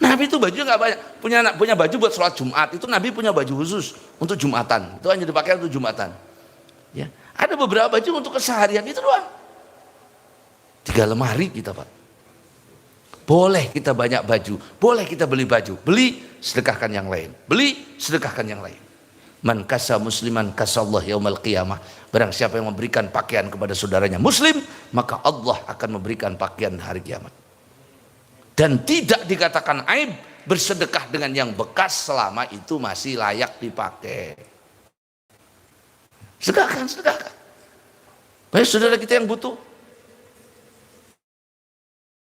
Nabi itu baju nggak banyak, punya baju buat sholat Jumat. Itu Nabi punya baju khusus untuk Jumatan. Itu hanya dipakai untuk Jumatan. Ya. Ada beberapa baju untuk keseharian itu doang. 3 lemari kita, Pak. Boleh kita banyak baju, boleh kita beli baju, beli sedekahkan yang lain, beli sedekahkan yang lain. Man kasa musliman kasallah yaumal qiyamah. Barang siapa yang memberikan pakaian kepada saudaranya muslim, maka Allah akan memberikan pakaian hari kiamat. Dan tidak dikatakan aib bersedekah dengan yang bekas selama itu masih layak dipakai. Sedekahkan. Banyak saudara kita yang butuh.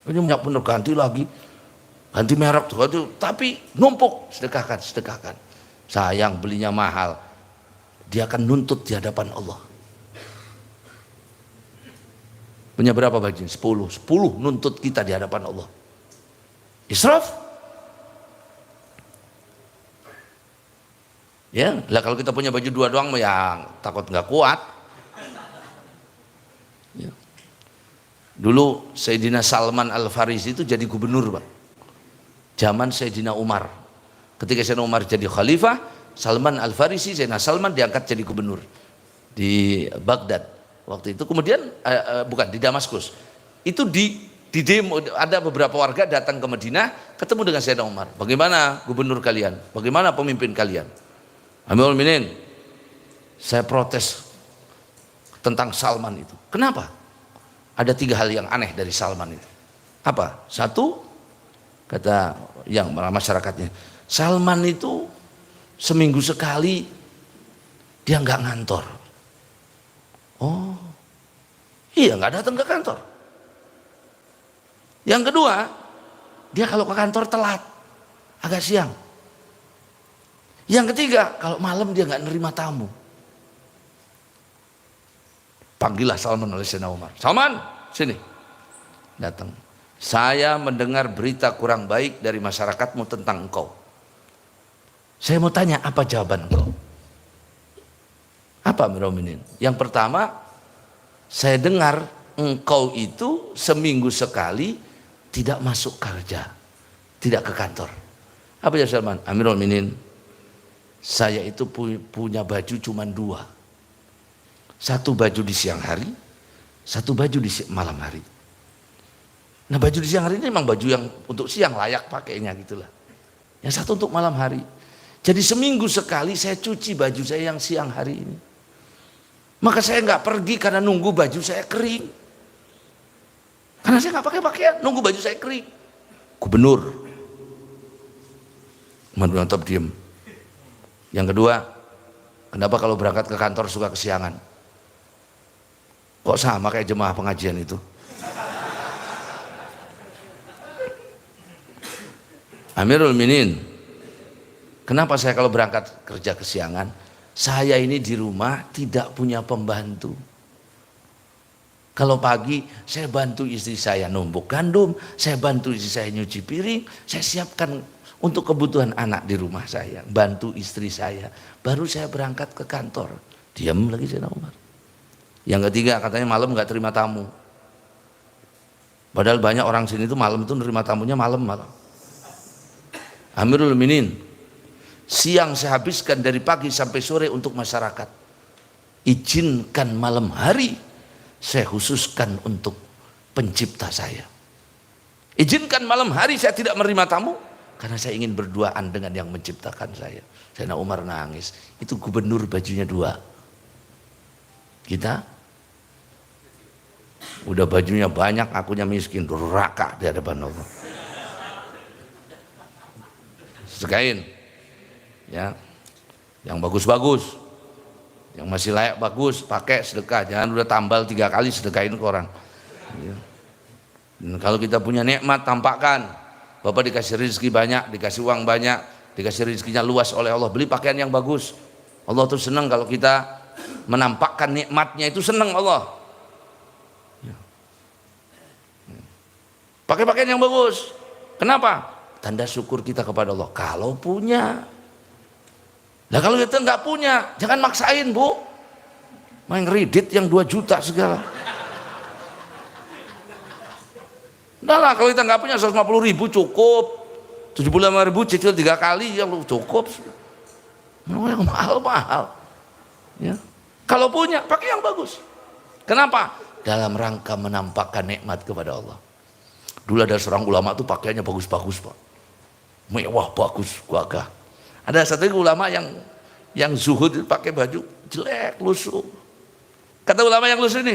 Ini punya ganti lagi, ganti merek tuh, tapi numpuk. Sedekahkan. Sayang belinya mahal, dia akan nuntut di hadapan Allah. Punya berapa baju? 10 nuntut kita di hadapan Allah. Israf. Ya, lah kalau kita punya baju 2 doang yang takut nggak kuat. Ya. Dulu Sayyidina Salman Al-Farisi itu jadi gubernur, Pak. Zaman Sayyidina Umar. Ketika Sayyidina Umar jadi khalifah, Salman Al-Farisi, Sayyidina Salman diangkat jadi gubernur di Baghdad. Waktu itu kemudian bukan di Damaskus. Itu di demo, ada beberapa warga datang ke Madinah ketemu dengan Sayyidina Umar. Bagaimana gubernur kalian? Bagaimana pemimpin kalian? Amirul Mukminin, saya protes tentang Salman itu. Kenapa? Ada 3 hal yang aneh dari Salman itu. Apa? 1, kata yang masyarakatnya, Salman itu seminggu sekali dia nggak ngantor. Oh, iya, nggak datang ke kantor. Yang kedua, dia kalau ke kantor telat, agak siang. Yang ketiga, kalau malam dia nggak nerima tamu. Panggillah Salman oleh Sayyidina Umar. Salman, sini. Datang. Saya mendengar berita kurang baik dari masyarakatmu tentang engkau. Saya mau tanya, apa jawaban engkau? Apa, Amirul Mukminin? Yang pertama, saya dengar engkau itu seminggu sekali tidak masuk kerja, tidak ke kantor. Apa ya Salman? Amirul Mukminin, saya itu punya baju cuma 2. 1 baju di siang hari, 1 baju di malam hari. Nah baju di siang hari ini memang baju yang untuk siang layak pakainya gitulah. Yang satu untuk malam hari. Jadi seminggu sekali saya cuci baju saya yang siang hari ini. Maka saya nggak pergi karena nunggu baju saya kering. Karena saya nggak pakai pakaian, nunggu baju saya kering. Gubernur. Mantap diem. Yang kedua, kenapa kalau berangkat ke kantor suka kesiangan? Kok sama kayak jemaah pengajian itu? Amirul Minin, kenapa saya kalau berangkat kerja kesiangan? Saya ini di rumah tidak punya pembantu. Kalau pagi saya bantu istri saya numbuk gandum, saya bantu istri saya nyuci piring, saya siapkan untuk kebutuhan anak di rumah saya, bantu istri saya. Baru saya berangkat ke kantor. Diam lagi Sayyidina Umar. Yang ketiga katanya malam nggak terima tamu. Padahal banyak orang sini itu malam itu nerima tamunya malam. Amirul Minin, siang saya habiskan dari pagi sampai sore untuk masyarakat. Izinkan malam hari saya khususkan untuk pencipta saya. Izinkan malam hari saya tidak menerima tamu karena saya ingin berduaan dengan yang menciptakan saya. Sayyidina Umar nangis. Itu gubernur bajunya 2. Kita udah bajunya banyak, akunya miskin, durhaka di hadapan Allah. Sedekahin, ya, yang bagus-bagus, yang masih layak bagus, pakai sedekah. Jangan udah tambal 3 kali sedekahin ke orang. Ya. Dan kalau kita punya nikmat tampakkan. Bapak dikasih rezeki banyak, dikasih uang banyak, dikasih rezekinya luas oleh Allah, beli pakaian yang bagus. Allah tuh senang kalau kita menampakkan nikmatnya, itu senang Allah. Ya. Pakai pakaian yang bagus. Kenapa? Tanda syukur kita kepada Allah. Kalau punya. Nah kalau kita nggak punya, jangan maksain bu. Main kredit yang 2 juta segala. Udah lah, kalau kita nggak punya 150.000 cukup. 75.000 cicil 3 kali ya cukup. Yang mahal-mahal. Ya. Kalau punya, pakai yang bagus. Kenapa? Dalam rangka menampakkan nikmat kepada Allah. Dulu ada seorang ulama tuh pakaiannya bagus-bagus pak, mewah bagus, gagah. Ada satu ulama yang zuhud pakai baju jelek, lusuh. Kata ulama yang lusuh ini,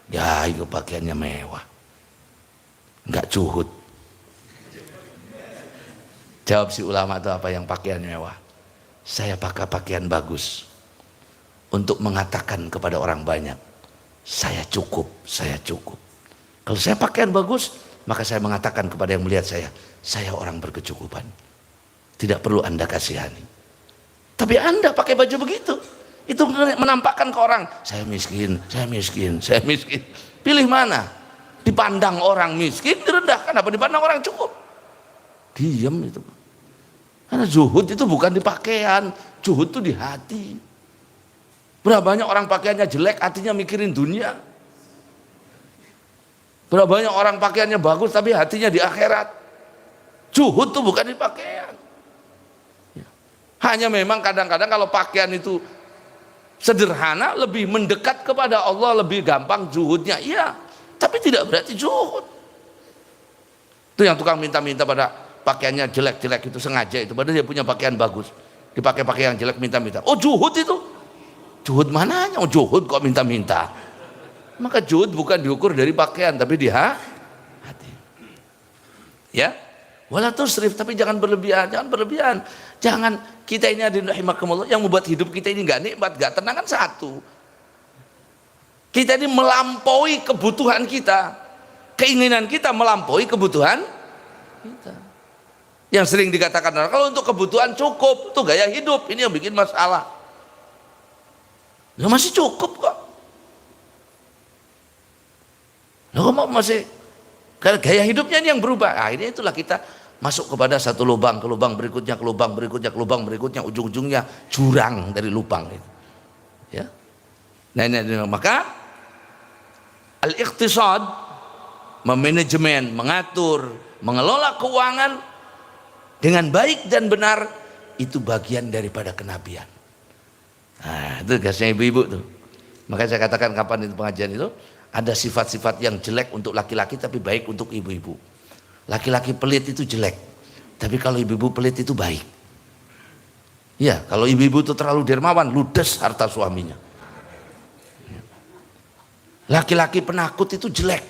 ya itu pakaiannya mewah, nggak zuhud. Jawab si ulama itu apa yang pakaian mewah? Saya pakai pakaian bagus untuk mengatakan kepada orang banyak, saya cukup, saya cukup. Kalau saya pakaian bagus, maka saya mengatakan kepada yang melihat saya orang berkecukupan. Tidak perlu Anda kasihani. Tapi Anda pakai baju begitu, itu menampakkan ke orang, saya miskin, saya miskin, saya miskin. Pilih mana? Dipandang orang miskin, direndahkan, apa dipandang orang cukup? Diam itu. Karena zuhud itu bukan di pakaian, zuhud itu di hati. Berapa banyak orang pakaiannya jelek, hatinya mikirin dunia. Berapa banyak orang pakaiannya bagus tapi hatinya di akhirat. Zuhud itu bukan di pakaian. Hanya memang kadang-kadang kalau pakaian itu sederhana, lebih mendekat kepada Allah, lebih gampang zuhudnya. Iya, tapi tidak berarti zuhud. Itu yang tukang minta-minta pada pakaiannya jelek-jelek itu sengaja itu. Padahal dia punya pakaian bagus, dipakai pakaian jelek minta-minta. Oh zuhud itu? Zuhud mananya? Oh zuhud kok minta-minta? Maka zuhud bukan diukur dari pakaian tapi di hati. Ya, wala tusrif, tapi jangan berlebihan, jangan berlebihan. Jangan kita ini ada rahimakumullah yang membuat hidup kita ini enggak nikmat, enggak tenang kan satu. Kita ini melampaui kebutuhan kita. Keinginan kita melampaui kebutuhan kita. Yang sering dikatakan orang kalau untuk kebutuhan cukup, itu gaya hidup, ini yang bikin masalah. Ya masih cukup kok. Loh masih gaya hidupnya ini yang berubah. Akhirnya itulah kita masuk kepada satu lubang, ke lubang berikutnya, ke lubang berikutnya, ke lubang berikutnya, ujung-ujungnya jurang dari lubang itu. Ya. Nah ini maka al-iqtisad, memanajemen, mengatur, mengelola keuangan dengan baik dan benar itu bagian daripada kenabian. Nah, itu gasnya ibu-ibu tuh. Makanya saya katakan kapan itu pengajian itu, Ada sifat-sifat yang jelek untuk laki-laki tapi baik untuk ibu-ibu. Laki-laki pelit itu jelek, tapi kalau ibu-ibu pelit itu baik. Ya, kalau ibu-ibu itu terlalu dermawan, ludes harta suaminya. Laki-laki penakut itu jelek,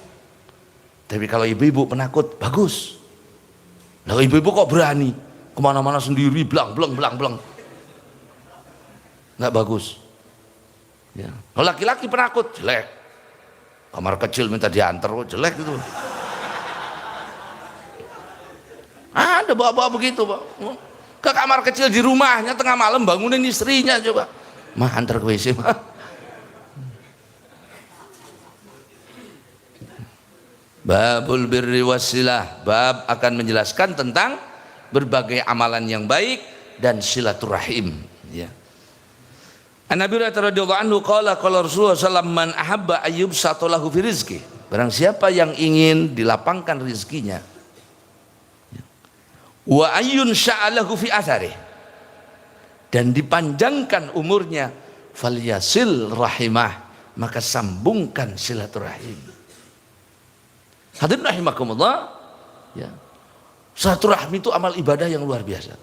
tapi kalau ibu-ibu penakut bagus. Lalu ibu-ibu kok berani kemana-mana sendiri, blang blang, nggak bagus. Ya. Kalau laki-laki penakut jelek. Kamar kecil minta diantar, oh jelek itu. Ada bawa-bawa begitu, Pak. Ke kamar kecil di rumahnya tengah malam bangunin istrinya coba. Mah antar ke WC, mah. Babul birri wasilah, bab akan menjelaskan tentang berbagai amalan yang baik dan silaturahim, ya. Nabi radhiyallahu anhu qala Rasulullah sallallahu man ahabba ayyub satolahu fi rizqi. Barang siapa yang ingin dilapangkan rizkinya, wa ayyun sya'alahu fi athari, dan dipanjangkan umurnya, falyasil rahimah, maka sambungkan silaturahim. Hadirin rahimakumullah, ya. Silaturahmi itu amal ibadah yang luar biasa.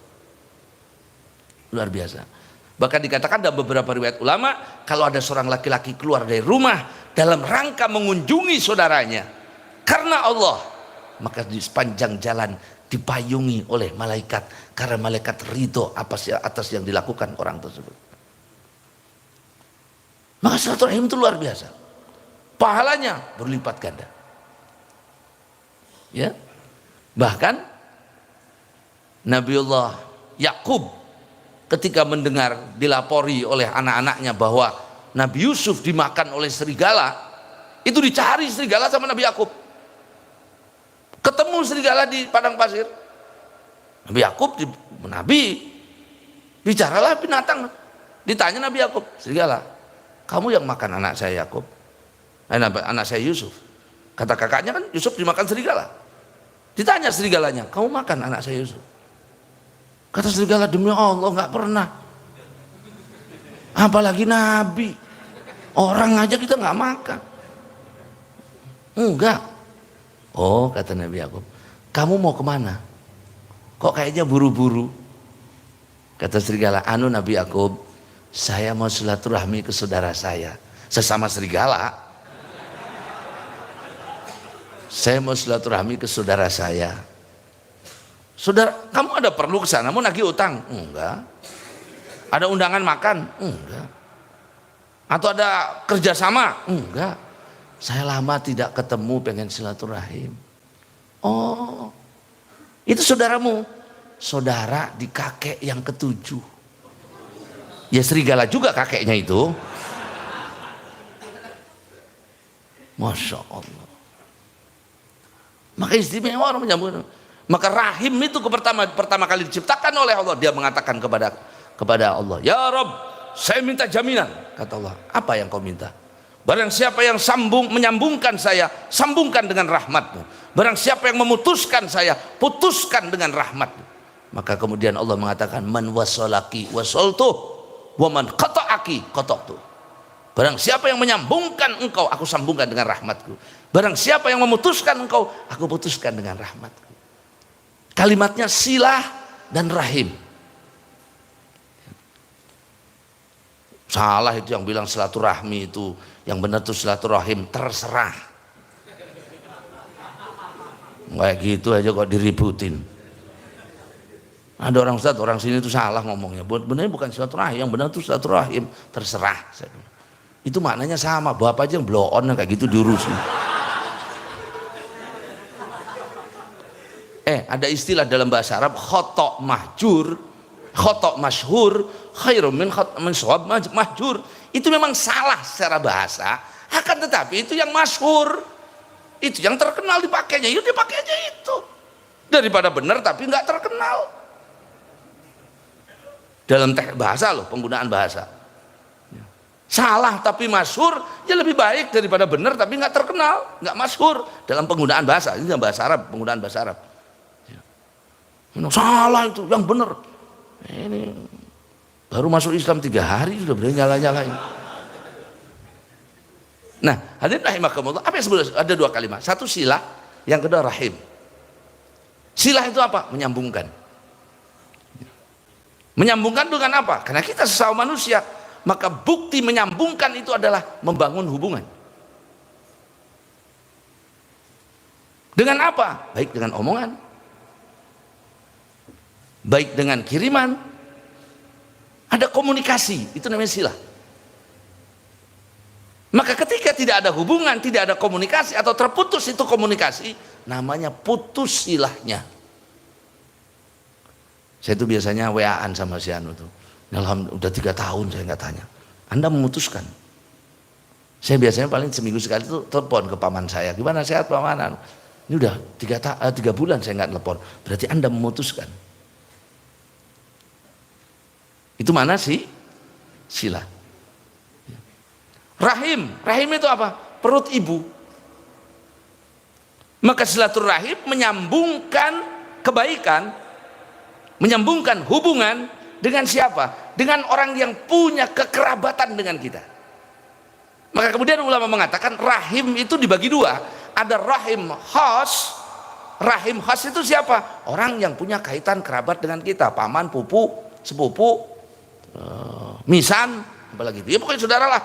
Luar biasa. Bahkan dikatakan dalam beberapa riwayat ulama, kalau ada seorang laki-laki keluar dari rumah dalam rangka mengunjungi saudaranya karena Allah, maka di sepanjang jalan dipayungi oleh malaikat, karena malaikat ridho atas yang dilakukan orang tersebut. Maka silaturahim itu luar biasa, pahalanya berlipat ganda, ya. Bahkan Nabiullah Yakub ketika mendengar dilapori oleh anak-anaknya bahwa Nabi Yusuf dimakan oleh serigala, itu dicari serigala sama Nabi Yakub. Ketemu serigala di padang pasir. Nabi Yakub, Nabi bicaralah binatang. Ditanya Nabi Yakub, serigala, kamu yang makan anak saya Yakub? Anak saya Yusuf. Kata kakaknya kan Yusuf dimakan serigala. Ditanya serigalanya, kamu makan anak saya Yusuf? Kata serigala, demi Allah nggak pernah. Apalagi Nabi, orang aja kita nggak makan. Enggak. Oh, kata Nabi Yakub, kamu mau kemana? Kok kayaknya buru-buru? Kata serigala, anu Nabi Yakub, saya mau silaturahmi ke saudara saya, sesama serigala. Saya mau silaturahmi ke saudara saya. Saudara, kamu ada perlu ke sana? Mau nagih utang? Enggak. Ada undangan makan? Enggak. Atau ada kerjasama? Enggak. Saya lama tidak ketemu, pengen silaturahim. Oh, itu saudaramu? Saudara di kakek yang ketujuh. Ya serigala juga kakeknya itu. Masya Allah. Maka istimewa orang menyambut. Maka rahim itu pertama kali diciptakan oleh Allah. Dia mengatakan kepada Allah, ya Rabb, saya minta jaminan. Kata Allah, apa yang kau minta? Barang siapa yang menyambungkan saya, sambungkan dengan rahmatmu. Barang siapa yang memutuskan saya, putuskan dengan rahmatmu. Maka kemudian Allah mengatakan, man wasolaki wasoltuh, wa man qata'aki qata'tu. Barang siapa yang menyambungkan engkau, aku sambungkan dengan rahmatku. Barang siapa yang memutuskan engkau, aku putuskan dengan rahmatku. Kalimatnya silah dan rahim. Salah itu yang bilang silaturahmi itu, yang benar itu silaturahim terserah. Kayak gitu aja kok diributin. Ada orang Ustaz, orang sini itu salah ngomongnya. Benar bukan silaturahim, yang benar itu silaturahim terserah. Itu maknanya sama, bapak aja yang blow on kayak gitu diurusin. Ada istilah dalam bahasa Arab, khotok mahjur, khotok masyhur, khairum min shawab mahjur. Itu memang salah secara bahasa, akan tetapi itu yang masyhur, itu yang terkenal dipakainya, yuk dipakainya itu. Daripada benar tapi nggak terkenal. Dalam bahasa loh, penggunaan bahasa. Salah tapi masyhur ya lebih baik daripada benar tapi nggak terkenal, nggak masyhur dalam penggunaan bahasa. Ini bahasa Arab, penggunaan bahasa Arab. Salah itu, yang benar. Ini baru masuk Islam 3 hari sudah berani nyala-nyalain. Nah, hadirin rahimakumullah, apa yang disebut? Ada dua kalimat. Satu silah, yang kedua rahim. Silah itu apa? Menyambungkan. Menyambungkan dengan apa? Karena kita sesama manusia, maka bukti menyambungkan itu adalah membangun hubungan. Dengan apa? Baik dengan omongan, baik dengan kiriman, ada komunikasi, itu namanya silah. Maka ketika tidak ada hubungan, tidak ada komunikasi atau terputus itu komunikasi, namanya putus silahnya. Saya itu biasanya WA-an sama si Anu tuh. Alhamdulillah udah 3 tahun saya nggak tanya. Anda memutuskan. Saya biasanya paling seminggu sekali tuh telepon ke paman saya. Gimana sehat paman? Ini udah 3 bulan saya nggak telepon. Berarti Anda memutuskan. Itu mana sih? Sila. Rahim, rahim itu apa? Perut ibu. Maka silaturahim menyambungkan kebaikan, menyambungkan hubungan dengan siapa? Dengan orang yang punya kekerabatan dengan kita. Maka kemudian ulama mengatakan rahim itu dibagi dua. Ada rahim khas. Rahim khas itu siapa? Orang yang punya kaitan kerabat dengan kita, paman, pupu, sepupu, misan, apalagi itu. Ya pokoknya saudara lah.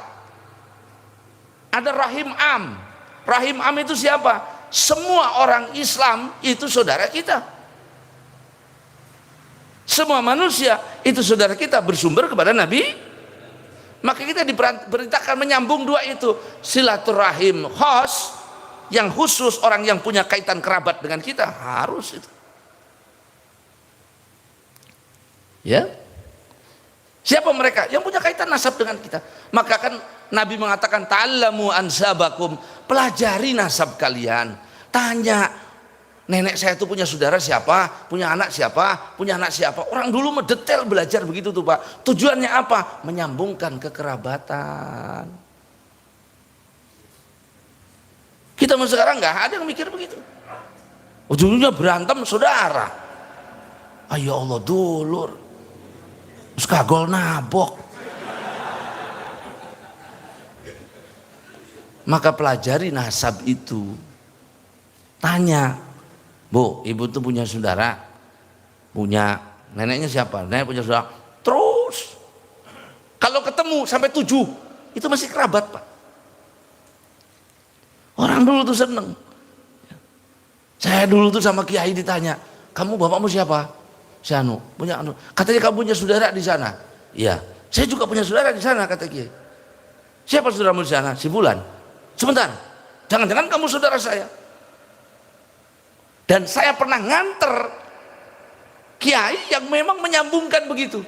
Ada rahim am. Rahim am itu siapa? Semua orang Islam itu saudara kita. Semua manusia itu saudara kita, bersumber kepada Nabi. Maka kita diperintahkan menyambung dua itu. Silaturahim khas, yang khusus orang yang punya kaitan kerabat dengan kita, harus itu. Ya. Siapa mereka? Yang punya kaitan nasab dengan kita. Maka kan Nabi mengatakan ta'allamu ansabakum, pelajari nasab kalian. Tanya, nenek saya itu punya saudara siapa, punya anak siapa, punya anak siapa. Orang dulu mendetail belajar begitu tuh Pak. Tujuannya apa? Menyambungkan kekerabatan. Kita sekarang nggak ada yang mikir begitu. Ujungnya berantem saudara. Ayo Allah dulur. Terus kagol nabok. Maka pelajari nasab itu. Tanya, Bu, ibu tuh punya saudara, punya neneknya siapa? Nenek punya saudara. Terus, kalau ketemu sampai 7, itu masih kerabat Pak. Orang dulu tuh seneng. Saya dulu tuh sama kiai ditanya, kamu bapakmu siapa? Si Anu, punya Anu. Katanya kamu punya saudara di sana. Iya, saya juga punya saudara di sana kata kiai. Siapa saudaramu di sana? Si Bulan. Sebentar, jangan-jangan kamu saudara saya. Dan saya pernah nganter kiai yang memang menyambungkan begitu.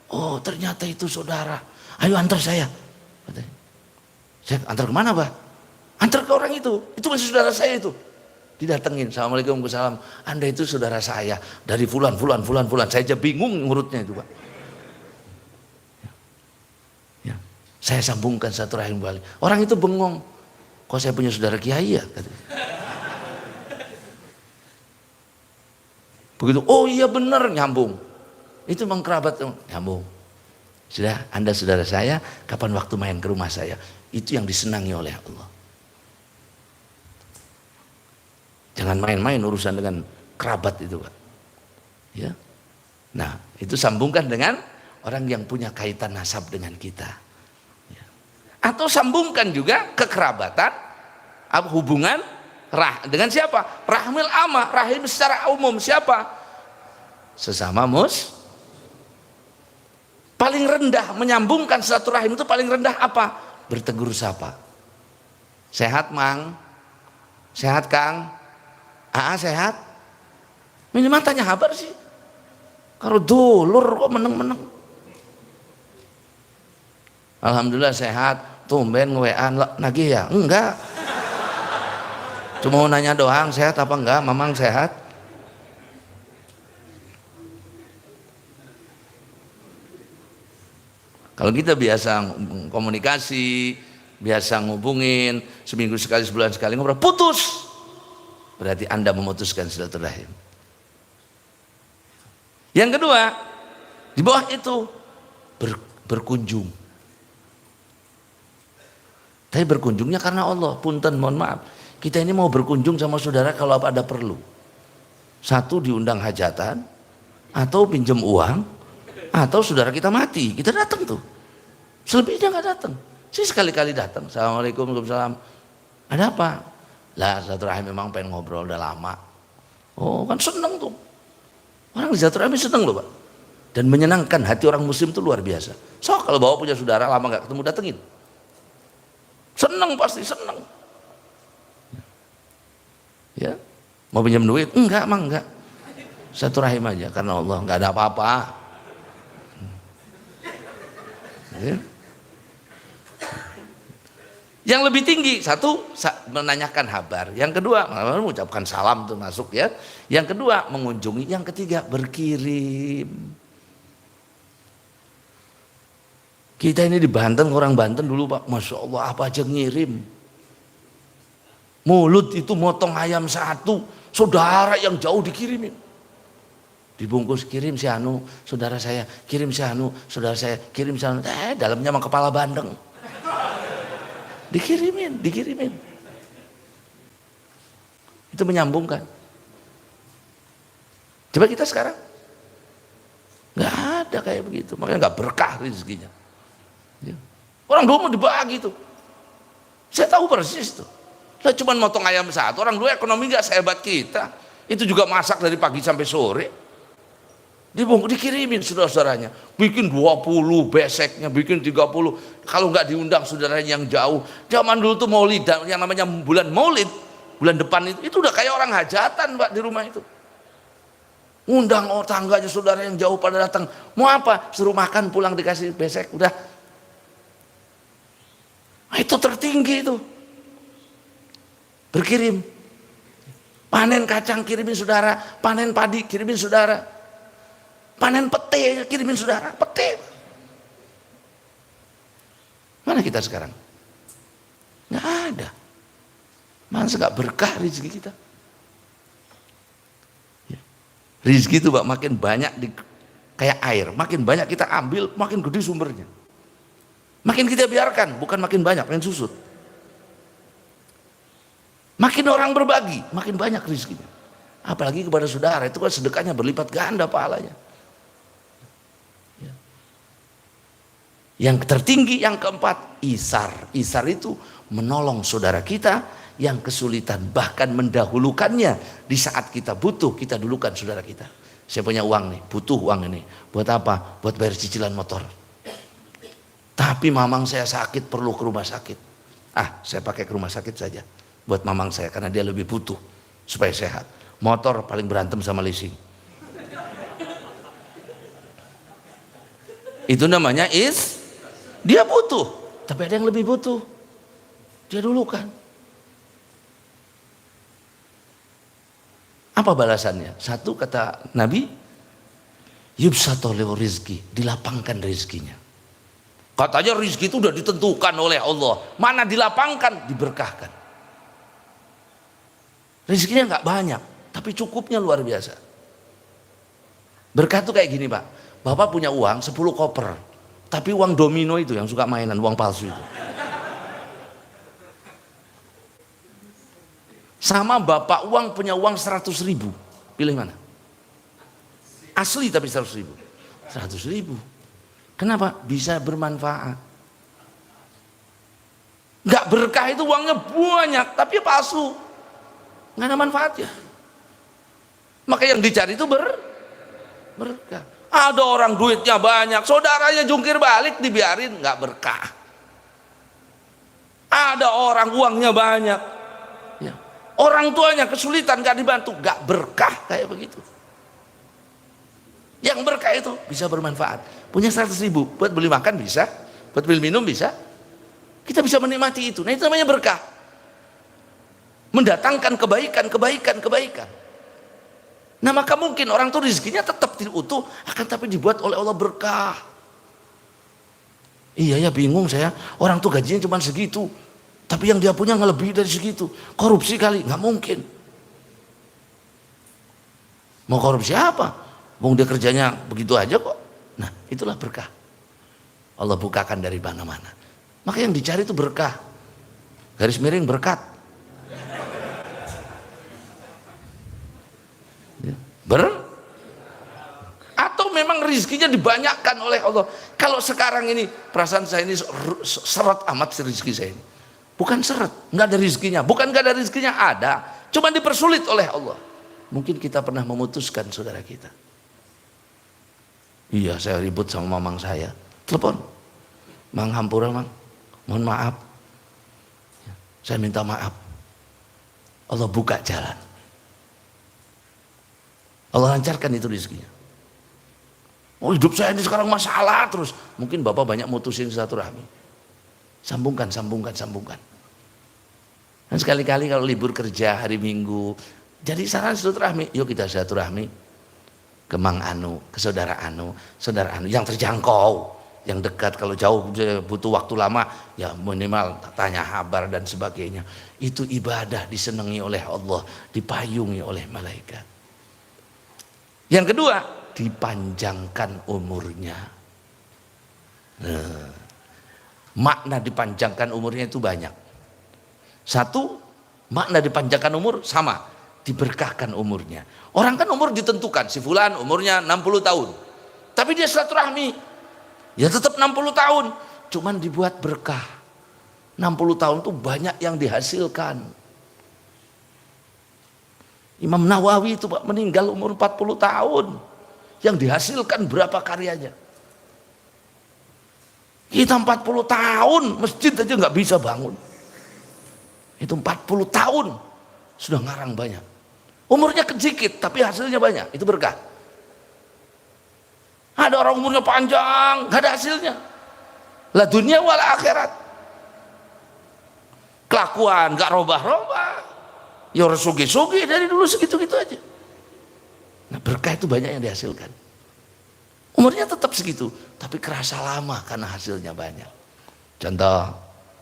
Oh ternyata itu saudara. Ayo antar saya. Saya antar kemana Pak? Antar ke orang itu masih saudara saya itu. Didatengin, assalamualaikum, salam. Anda itu saudara saya dari fulan. Saya aja bingung ngurutnya itu Pak. Ya. Saya sambungkan satu rahim balik. Orang itu bengong. Kok saya punya saudara kiai ya? Katanya. Begitu, oh iya benar, nyambung. Itu memang kerabat, nyambung. Sudah, Anda saudara saya, kapan waktu main ke rumah saya? Itu yang disenangi oleh Allah. Jangan main-main urusan dengan kerabat itu Pak. Ya. Nah, itu sambungkan dengan orang yang punya kaitan nasab dengan kita. Ya. Atau sambungkan juga kekerabatan, hubungan dengan siapa? Rahmil amah, rahim secara umum siapa? Sesama paling rendah menyambungkan silaturahim itu paling rendah apa? Bertegur sapa. Sehat Mang? Sehat Kang? Sehat? Minimal tanya kabar sih. Kalau dulur kok meneng-meneng. Alhamdulillah sehat. Tumben nge-WA nagih ya? Enggak. Cuma mau nanya doang, sehat apa enggak? Mamang sehat? Kalau kita biasa komunikasi, biasa ngubungin, seminggu sekali, sebulan sekali ngobrol, putus. Berarti Anda memutuskan silaturahim. Yang kedua, di bawah itu berkunjung. Tapi berkunjungnya karena Allah. Punten, mohon maaf. Kita ini mau berkunjung sama saudara kalau ada perlu. Satu, diundang hajatan, atau pinjam uang, atau saudara kita mati, kita datang tuh. Selebihnya nggak datang. Saya sekali-kali datang. Assalamualaikum, waalaikumsalam. Ada apa? Lah, silaturahmi memang pengen ngobrol udah lama. Oh, kan seneng tuh. Orang di silaturahmi seneng loh, Pak. Dan menyenangkan hati orang muslim itu luar biasa. So, kalau bawa punya saudara lama nggak ketemu, datengin. Seneng, pasti seneng. Ya, mau pinjam duit? Enggak, Mang, enggak. Silaturahim aja karena Allah, nggak ada apa-apa. Ya. Yang lebih tinggi, satu menanyakan kabar, yang kedua mengucapkan salam tuh masuk ya, yang kedua mengunjungi, yang ketiga berkirim. Kita ini di Banten, orang Banten dulu Pak, Masya Allah apa aja ngirim. Mulut itu motong ayam satu, saudara yang jauh dikirimin. Dibungkus, kirim si Anu, saudara saya, kirim si Anu, saudara saya, kirim si Anu. Dalamnya mah kepala bandeng. Dikirimin. Itu menyambungkan. Coba kita sekarang nggak ada kayak begitu, makanya nggak berkah rezekinya. Orang dulu mau dibagi tuh, saya tahu persis tuh. Saya cuma motong ayam satu, orang dulu ekonomi nggak sehebat kita. Itu juga masak dari pagi sampai sore. Dibungkus, dikirimin saudara-saudaranya, bikin 20 beseknya, bikin 30. Kalau nggak diundang saudaranya yang jauh, zaman dulu tuh maulid, yang namanya bulan maulid, bulan depan itu udah kayak orang hajatan Pak di rumah itu. Undang tangganya saudara yang jauh pada datang, mau apa? Suruh makan, pulang dikasih besek, udah. Nah, itu tertinggi itu. Berkirim, panen kacang kirimin saudara, panen padi kirimin saudara. Panen pete, kirimin saudara, pete. Mana kita sekarang? Nggak ada. Masa nggak berkah rezeki kita? Rezeki itu Pak makin banyak kayak air, makin banyak kita ambil, makin gede sumbernya. Makin kita biarkan, bukan makin banyak, makin susut. Makin orang berbagi, makin banyak rezekinya. Apalagi kepada saudara, itu kan sedekahnya berlipat ganda pahalanya. Yang tertinggi, yang keempat, isar. Isar itu menolong saudara kita yang kesulitan, bahkan mendahulukannya di saat kita butuh, kita dulukan saudara kita. Saya punya uang nih, butuh uang ini. Buat apa? Buat bayar cicilan motor. Tapi mamang saya sakit, perlu ke rumah sakit. Saya pakai ke rumah sakit saja. Buat mamang saya, karena dia lebih butuh supaya sehat. Motor paling berantem sama leasing. Itu namanya dia butuh, tapi ada yang lebih butuh, dia dulukan. Apa balasannya? Satu, kata Nabi, yubsatoleo rizki, dilapangkan rizkinya. Katanya rizki itu udah ditentukan oleh Allah, mana dilapangkan, diberkahkan. Rizkinya nggak banyak, tapi cukupnya luar biasa. Berkah tuh kayak gini Pak, Bapak punya uang 10 koper, tapi uang domino itu yang suka mainan, uang palsu itu. Sama Bapak punya uang 100.000, pilih mana? Asli tapi 100.000. 100.000. Kenapa? Bisa bermanfaat. Nggak berkah itu uangnya banyak, tapi palsu. Nggak ada manfaatnya. Maka yang dicari itu berkah. Ada orang duitnya banyak, saudaranya jungkir balik dibiarin, nggak berkah. Ada orang uangnya banyak, ya. Orang tuanya kesulitan nggak dibantu, nggak berkah kayak begitu. Yang berkah itu bisa bermanfaat. Punya 100.000 buat beli makan bisa, buat beli minum bisa. Kita bisa menikmati itu. Nah itu namanya berkah. Mendatangkan kebaikan. Nah maka mungkin orang tuh rezekinya tetap tidak utuh, akan tapi dibuat oleh Allah berkah. Iya ya bingung saya, orang tuh gajinya cuma segitu, tapi yang dia punya lebih dari segitu. Korupsi kali? Nggak mungkin. Mau korupsi apa? Wong dia kerjanya begitu aja kok. Nah itulah berkah. Allah bukakan dari mana-mana. Maka yang dicari itu berkah. garis miring berkat. Ya, atau memang rizkinya dibanyakkan oleh Allah. Kalau sekarang ini perasaan saya ini seret amat rezeki saya ini. Bukan seret, nggak ada rizkinya. Bukan nggak ada rizkinya, ada. Cuma dipersulit oleh Allah. Mungkin kita pernah memutuskan saudara kita. Iya, saya ribut sama mamang saya. Telepon, Mang Hampura Mang, mohon maaf. Saya minta maaf. Allah buka jalan. Allah lancarkan itu rezekinya. Oh, hidup saya ini sekarang masalah terus. Mungkin Bapak banyak mutusin silaturahmi. Sambungkan. Dan sekali-kali kalau libur kerja hari Minggu, jadi saran silaturahmi. Yuk kita silaturahmi ke Mang Anu, ke saudara Anu yang terjangkau, yang dekat. Kalau jauh butuh waktu lama, ya minimal tanya kabar dan sebagainya. Itu ibadah, disenangi oleh Allah, dipayungi oleh malaikat. Yang kedua, dipanjangkan umurnya. Nah, makna dipanjangkan umurnya itu banyak. Satu, makna dipanjangkan umur sama, diberkahkan umurnya. Orang kan umur ditentukan, si fulan umurnya 60 tahun. Tapi dia silaturahmi, ya tetap 60 tahun. Cuman dibuat berkah. 60 tahun itu banyak yang dihasilkan. Imam Nawawi itu Pak meninggal umur 40 tahun. Yang dihasilkan berapa karyanya? Kita 40 tahun masjid aja nggak bisa bangun. Itu 40 tahun sudah ngarang banyak. Umurnya sedikit tapi hasilnya banyak. Itu berkah. Ada orang umurnya panjang nggak ada hasilnya. La dunia wal akhirat. Kelakuan nggak robah-robah. Ya orang sugi-sugi dari dulu segitu-gitu aja. Nah, berkah itu banyak yang dihasilkan. Umurnya tetap segitu, tapi kerasa lama karena hasilnya banyak. Contoh,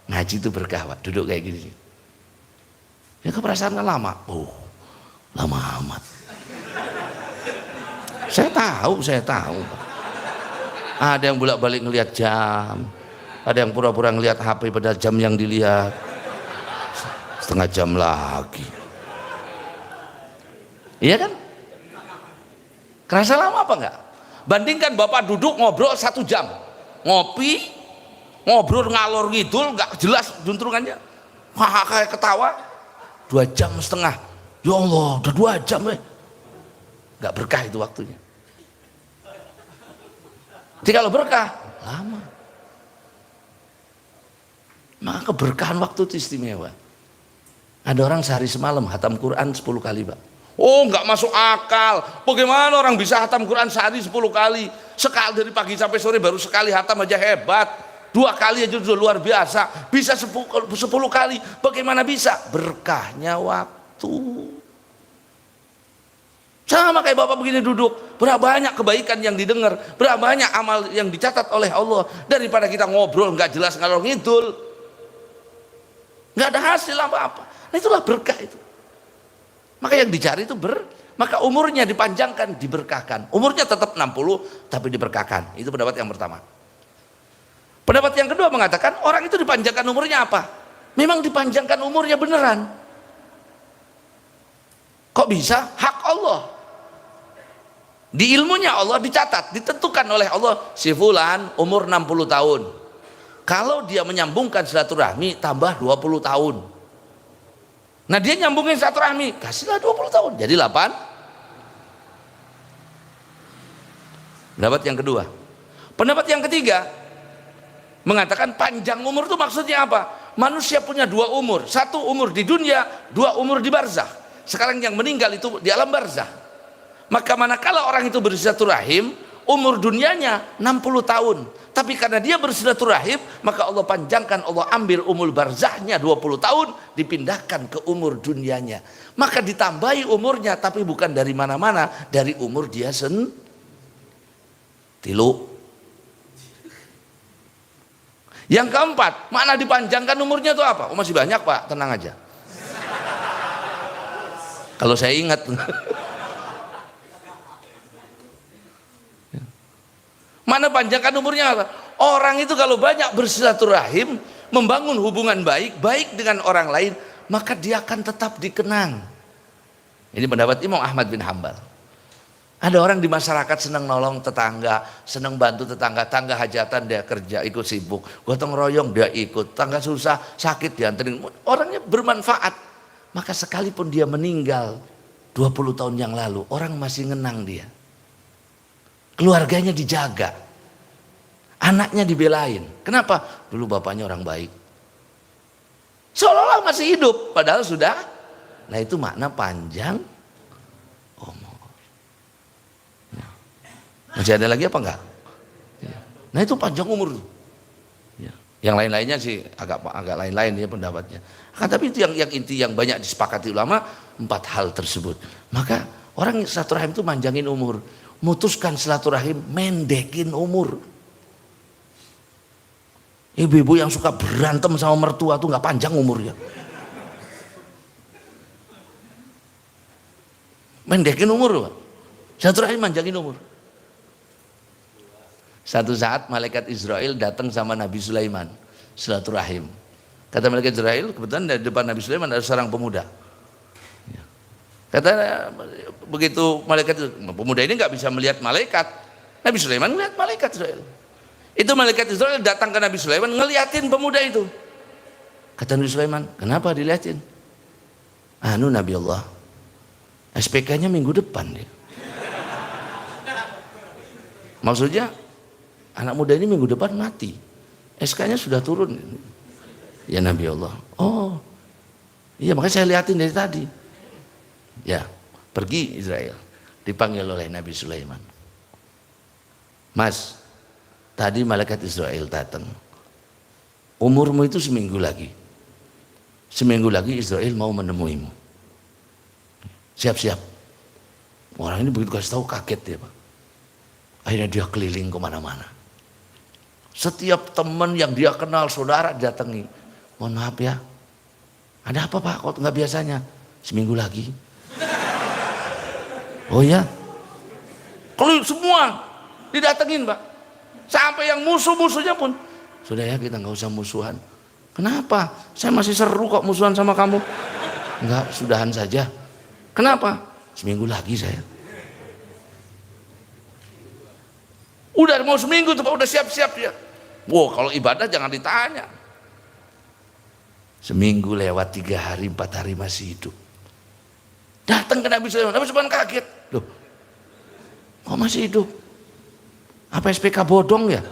ngaji itu berkah Pak, duduk kayak gini. Ya keperasaan kan lama. Oh, lama amat. Saya tahu. Ada yang bolak-balik ngelihat jam, ada yang pura-pura ngelihat HP pada jam yang dilihat. Setengah jam lagi. Iya kan? Kerasa lama apa enggak? Bandingkan Bapak duduk ngobrol 1 jam, ngopi, ngobrol ngalor ngidul, enggak jelas juntrungannya, kayak ketawa, 2,5 jam. Ya Allah, udah 2 jam enggak berkah itu waktunya. Jadi kalau berkah, lama. Maka keberkahan waktu itu istimewa. Ada orang sehari semalam hatam Quran 10 kali Pak. Oh nggak masuk akal. Bagaimana orang bisa hatam Quran sehari 10 kali? Sekali dari pagi sampai sore baru sekali hatam aja hebat. 2 kali aja sudah luar biasa. Bisa 10 kali. Bagaimana bisa? Berkahnya waktu. Sama kayak Bapak begini duduk. Berapa banyak kebaikan yang didengar. Berapa banyak amal yang dicatat oleh Allah. Daripada kita ngobrol nggak jelas ngalor ngidul. Nggak ada hasil apa-apa. Nah, itulah berkah itu. Maka yang dicari itu maka umurnya dipanjangkan, diberkahkan. Umurnya tetap 60 tapi diberkahkan. Itu pendapat yang pertama. Pendapat yang kedua mengatakan orang itu dipanjangkan umurnya apa? Memang dipanjangkan umurnya beneran. Kok bisa? Hak Allah. Di ilmunya Allah dicatat, ditentukan oleh Allah si fulan umur 60 tahun. Kalau dia menyambungkan silaturahmi tambah 20 tahun. Nah dia nyambungin silaturahmi, kasihlah 20 tahun, jadi 8. Pendapat yang kedua. Pendapat yang ketiga mengatakan panjang umur itu maksudnya apa? Manusia punya 2 umur, 1 umur di dunia, 2 umur di barzah. Sekarang yang meninggal itu di alam barzah. Maka manakala orang itu bersilaturahim, umur dunianya 60 tahun. Tapi karena dia bersilaturahim, maka Allah panjangkan, Allah ambil umur barzahnya 20 tahun, dipindahkan ke umur dunianya. Maka ditambahi umurnya, tapi bukan dari mana-mana, dari umur dia tilu. Yang keempat, makna dipanjangkan umurnya itu apa? Oh masih banyak Pak, tenang aja. Kalau saya ingat. Mana panjangkan umurnya apa? Orang itu kalau banyak bersilaturahim, membangun hubungan baik dengan orang lain, maka dia akan tetap dikenang. Ini pendapat Imam Ahmad bin Hambal. Ada orang di masyarakat senang nolong tetangga, senang bantu tetangga, tangga hajatan dia kerja ikut sibuk, gotong royong dia ikut, tangga susah sakit dianterin, orangnya bermanfaat. Maka sekalipun dia meninggal 20 tahun yang lalu, orang masih ngenang dia. Keluarganya dijaga, anaknya dibelain. Kenapa? Dulu bapaknya orang baik, seolah-olah masih hidup padahal sudah. Nah itu makna panjang umur. Masih ada lagi apa enggak? Nah itu panjang umur. Yang lain-lainnya sih agak lain-lain ya pendapatnya. Tapi itu yang inti yang banyak disepakati ulama, 4 hal tersebut. Maka orang silaturahim itu manjangin umur, mutuskan silaturahim mendekin umur. Ibu-ibu yang suka berantem sama mertua tuh nggak panjang umurnya. Mendekin umur, silaturahim manjangin umur. Satu saat malaikat Israel datang sama Nabi Sulaiman, silaturahim. Kata malaikat Israel, kebetulan di depan Nabi Sulaiman ada seorang pemuda. Kata begitu malaikat, pemuda ini nggak bisa melihat malaikat. Nabi Sulaiman melihat malaikat Israel. Itu malaikat Israel datang ke Nabi Sulaiman ngeliatin pemuda itu. Kata Nabi Sulaiman, kenapa diliatin? Anu Nabi Allah, SPK-nya minggu depan dia. Maksudnya anak muda ini minggu depan mati, SK-nya sudah turun. Ya Nabi Allah, oh iya makanya saya liatin dari tadi. Ya pergi Israel, dipanggil oleh Nabi Sulaiman. Mas, tadi malaikat Israel datang, umurmu itu seminggu lagi. Seminggu lagi Israel mau menemuimu. Siap-siap. Orang ini begitu kasih tahu kaget dia Pak. Akhirnya dia keliling kemana-mana. Setiap teman yang dia kenal, saudara datangi. Mohon maaf ya, ada apa Pak? Kok nggak biasanya? Seminggu lagi. Oh ya, keliling semua didatengin Pak. Sampai yang musuh-musuhnya pun, sudah ya kita nggak usah musuhan. Kenapa? Saya masih seru kok musuhan sama kamu. Enggak, sudahan saja. Kenapa? Seminggu lagi saya. Udah mau seminggu tuh Pak, udah siap-siap dia. Wow, kalau ibadah jangan ditanya. Seminggu lewat, 3 hari, 4 hari masih hidup. Datang ke Nabi Sulaiman, Nabi Sulaiman kaget. Loh, kok masih hidup? Apa SPK bodong ya?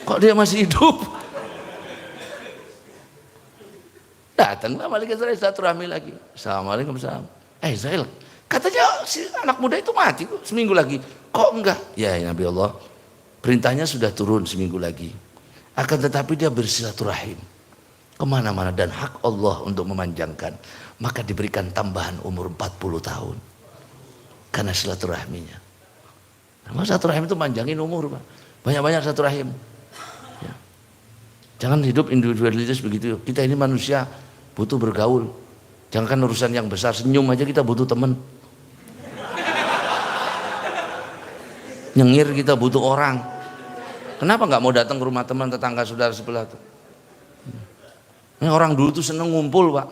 Kok dia masih hidup? Datanglah malaikat Israel silaturahmi lagi. Assalamualaikum salam. Israel, katanya si anak muda itu mati kok seminggu lagi. Kok enggak? Ya Nabi Allah, perintahnya sudah turun seminggu lagi. Akan tetapi dia bersilaturahim kemana-mana dan hak Allah untuk memanjangkan. Maka diberikan tambahan umur 40 tahun. Karena silaturahminya. Nah, silaturahim itu manjangin umur Pak. Banyak-banyak silaturahim. Ya. Jangan hidup individualitas begitu. Kita ini manusia butuh bergaul. Jangan urusan yang besar, senyum aja kita butuh teman. Nyengir kita butuh orang. Kenapa nggak mau datang ke rumah teman, tetangga, saudara sebelah tuh? Ini orang dulu tuh seneng ngumpul Pak.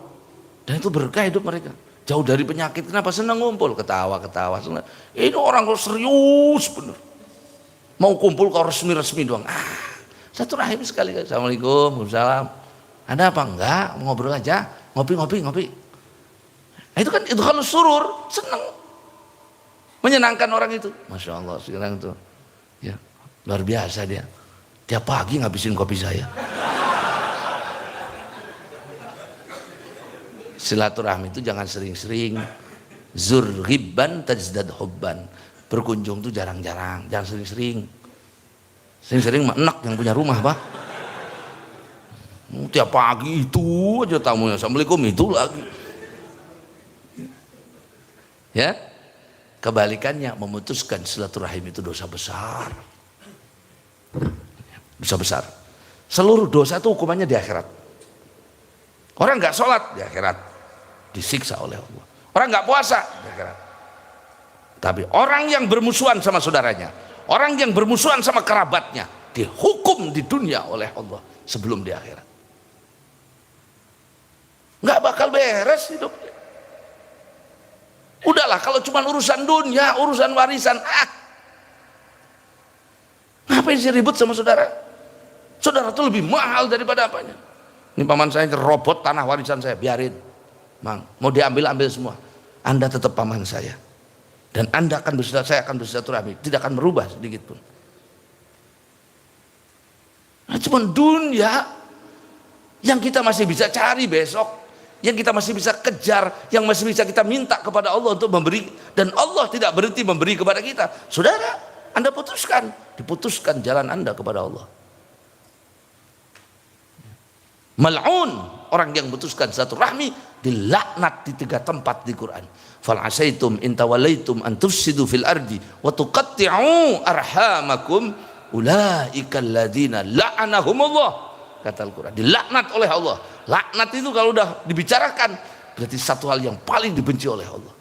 Dan itu berkah hidup mereka. Jauh dari penyakit, kenapa seneng ngumpul? Ketawa-ketawa. Ini orang kok serius bener. Mau kumpul kok resmi-resmi doang. Satu rahim sekali. Assalamualaikum, waalaikumsalam. Ada apa? Enggak, mau ngobrol aja. Ngopi. Nah, itu kan itu kalau surur, seneng. Menyenangkan orang itu. Masya Allah sekarang itu. Ya, luar biasa dia. Tiap pagi ngabisin kopi saya. Silaturahmi itu jangan sering-sering. Zur ghibban tazdad hubban. Berkunjung tuh jarang-jarang, jangan sering-sering. Sering-sering mah enak yang punya rumah Pak. Tiap pagi itu aja tamunya. Assalamualaikum itu lagi. Ya, kebalikannya memutuskan silaturahim itu dosa besar. Dosa besar. Seluruh dosa itu hukumannya di akhirat. Orang nggak sholat di akhirat disiksa oleh Allah. Orang nggak puasa di akhirat. Tapi orang yang bermusuhan sama saudaranya, orang yang bermusuhan sama kerabatnya, dihukum di dunia oleh Allah sebelum di akhirat. Nggak bakal beres hidupnya. Udahlah, kalau cuma urusan dunia, urusan warisan, ngapain sih ribut sama saudara? Saudara itu lebih mahal daripada apanya. Ini paman saya robot tanah warisan saya, biarin, Mang, mau diambil semua. Anda tetap paman saya, dan Anda akan saya akan bersilaturahmi, tidak akan merubah sedikit pun. Nah, cuma dunia yang kita masih bisa cari besok, yang kita masih bisa kejar, yang masih bisa kita minta kepada Allah untuk memberi, dan Allah tidak berhenti memberi kepada kita. Saudara, Anda diputuskan jalan Anda kepada Allah. Mal'un, orang yang memutuskan silaturahmi, dilaknat di 3 tempat di Quran. Fal asaitum in tawallaitum an tufsidu fil ardi wa tuqatti'u arhamakum ulaika alladziina la'anahumullah, kata Al-Quran. Dilaknat oleh Allah. Laknat itu kalau udah dibicarakan berarti satu hal yang paling dibenci oleh Allah.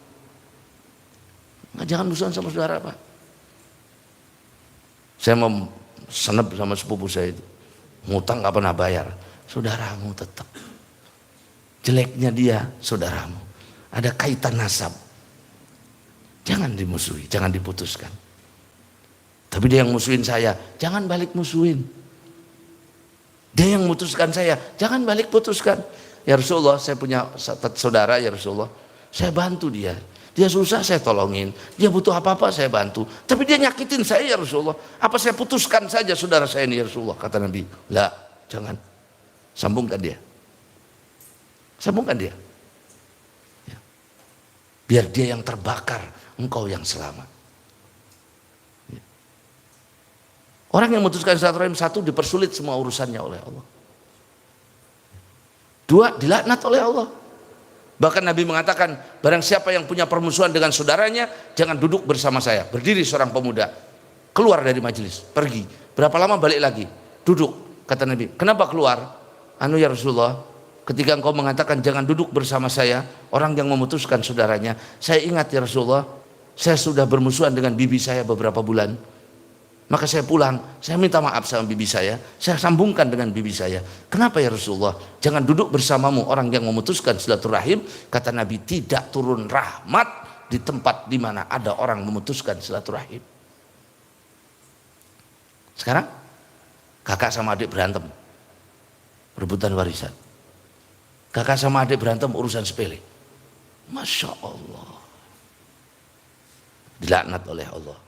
Nah, jangan musuhan sama saudara, Pak. Saya mau senep sama sepupu saya itu, ngutang nggak pernah bayar. Saudaramu tetap, jeleknya dia saudaramu, ada kaitan nasab. Jangan dimusuhi, jangan diputuskan. Tapi dia yang musuhin saya, jangan balik musuhin. Dia yang memutuskan saya, jangan balik putuskan. Ya Rasulullah, saya punya saudara, ya Rasulullah, saya bantu dia. Dia susah, saya tolongin. Dia butuh apa-apa, saya bantu. Tapi dia nyakitin saya, ya Rasulullah. Apa saya putuskan saja saudara saya ini, ya Rasulullah? Kata Nabi, lah, jangan. Sambungkan dia. Sambungkan dia. Ya. Biar dia yang terbakar, engkau yang selamat. Ya. Orang yang memutuskan silaturahim, 1, dipersulit semua urusannya oleh Allah. 2, dilaknat oleh Allah. Bahkan Nabi mengatakan, barang siapa yang punya permusuhan dengan saudaranya, jangan duduk bersama saya. Berdiri seorang pemuda, keluar dari majelis, pergi. Berapa lama balik lagi? Duduk, kata Nabi. Kenapa keluar? Ya Rasulullah, ketika engkau mengatakan jangan duduk bersama saya, orang yang memutuskan saudaranya, saya ingat ya Rasulullah, saya sudah bermusuhan dengan bibi saya beberapa bulan. Maka saya pulang, saya minta maaf sama bibi saya sambungkan dengan bibi saya. Kenapa ya Rasulullah? Jangan duduk bersamamu orang yang memutuskan silaturahim. Kata Nabi, tidak turun rahmat di tempat di mana ada orang memutuskan silaturahim. Sekarang kakak sama adik berantem, rebutan warisan. Kakak sama adik berantem urusan sepele. Masya Allah, dilaknat oleh Allah.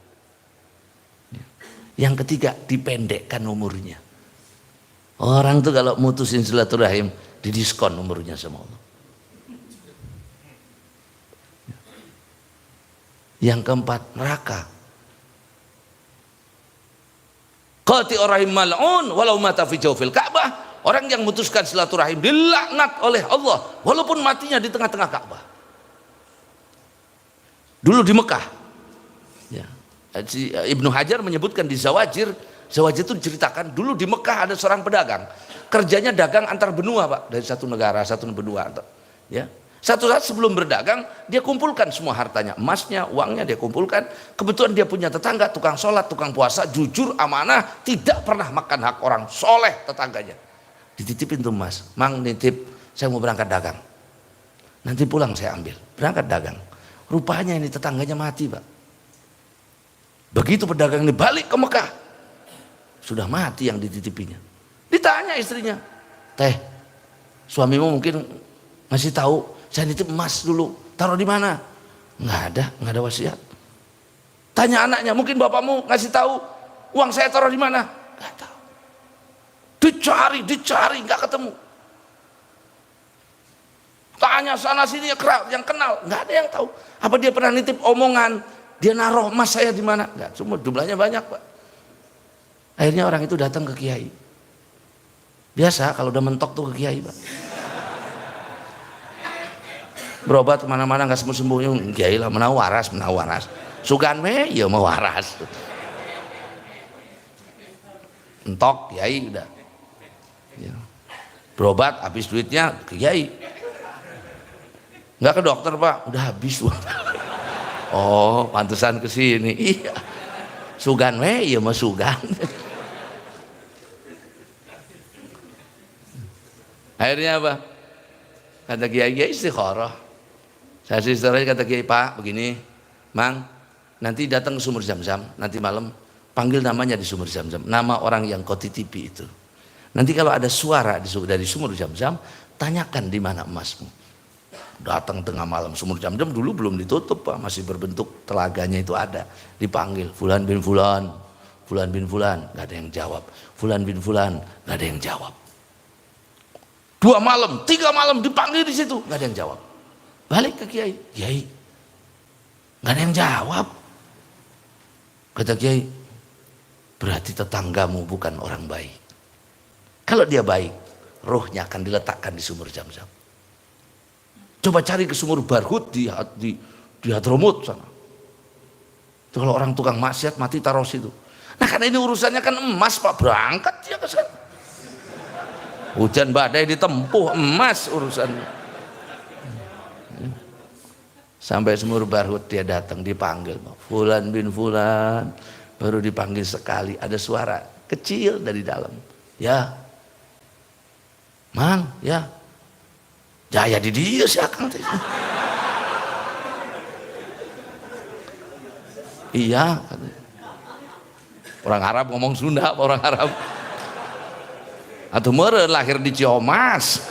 Yang ketiga, dipendekkan umurnya. Orang tuh kalau mutusin silaturahim, didiskon umurnya sama Allah. Yang keempat, neraka. Qati'ur rahim mal'un walau mata fi jawfil Ka'bah. Orang yang memutuskan silaturahim dilaknat oleh Allah walaupun matinya di tengah-tengah Ka'bah. Dulu di Mekah, ya, Ibnu Hajar menyebutkan di Zawajir itu diceritakan dulu di Mekah ada seorang pedagang, kerjanya dagang antar benua, Pak, dari satu negara satu benua, ya. Satu saat sebelum berdagang dia kumpulkan semua hartanya, emasnya, uangnya dia kumpulkan. Kebetulan dia punya tetangga tukang sholat, tukang puasa, jujur, amanah, tidak pernah makan hak orang, soleh tetangganya. Dititipin tuh Mas, Mang nitip, saya mau berangkat dagang, nanti pulang saya ambil. Berangkat dagang, rupanya ini tetangganya mati, Pak. Begitu pedagang ini balik ke Mekah, sudah mati yang dititipinya. Ditanya istrinya, teh, suamimu mungkin masih tahu saya nitip emas dulu, taruh di mana? Nggak ada wasiat. Tanya anaknya, mungkin bapakmu ngasih tahu uang saya taruh di mana? Nggak tahu. Dicari, nggak ketemu. Tanya sana sini yang kenal, nggak ada yang tahu. Apa dia pernah nitip omongan? Dia naruh emas saya di mana? Nggak, cuma jumlahnya banyak, Pak. Akhirnya orang itu datang ke kiai. Biasa kalau udah mentok tuh ke kiai, Pak. Berobat kemana-mana nggak sembuh-sembuh, kiai lah menawaras. Sugan me, ya mau waras. Entok kiai udah. Ya. Berobat habis duitnya ke kiai. Nggak ke dokter, Pak, udah habis. Oh, pantesan ke sini. Iya. Sugan we, ya mau sugan. Akhirnya apa? Kata Kiai istikharah. Saya istikharah, kata Kiai, Pak begini, Mang, nanti datang ke sumur Zam-Zam, nanti malam panggil namanya di sumur Zam-Zam, nama orang yang kau titipi itu. Nanti kalau ada suara dari sumur Zam-Zam, tanyakan di mana emasmu. Datang tengah malam, sumur Zam-Zam dulu belum ditutup Pak, masih berbentuk telaganya itu ada. Dipanggil, Fulan bin Fulan, Fulan bin Fulan, gak ada yang jawab. Fulan bin Fulan, gak ada yang jawab. 2 malam, 3 malam dipanggil di situ, gak ada yang jawab. Balik ke Kiai, Kiai, gak ada yang jawab. Kata Kiai, berarti tetanggamu bukan orang baik. Kalau dia baik, rohnya akan diletakkan di sumur Zam-Zam. Coba cari ke sumur Barhut di Hadramut sana. Itu kalau orang tukang maksiat mati taruh situ. Nah karena ini urusannya kan emas Pak, berangkat dia ke sana. Hujan badai ditempuh, emas urusannya. Sampai sumur Barhut dia datang, dipanggil, Fulan bin Fulan. Baru dipanggil sekali, ada suara kecil dari dalam. Ya, Mang, ya. Jaya di dia sih Akang. Iya. Orang Arab ngomong Sunda, orang Arab. Atau meureun lahir di Ciomas.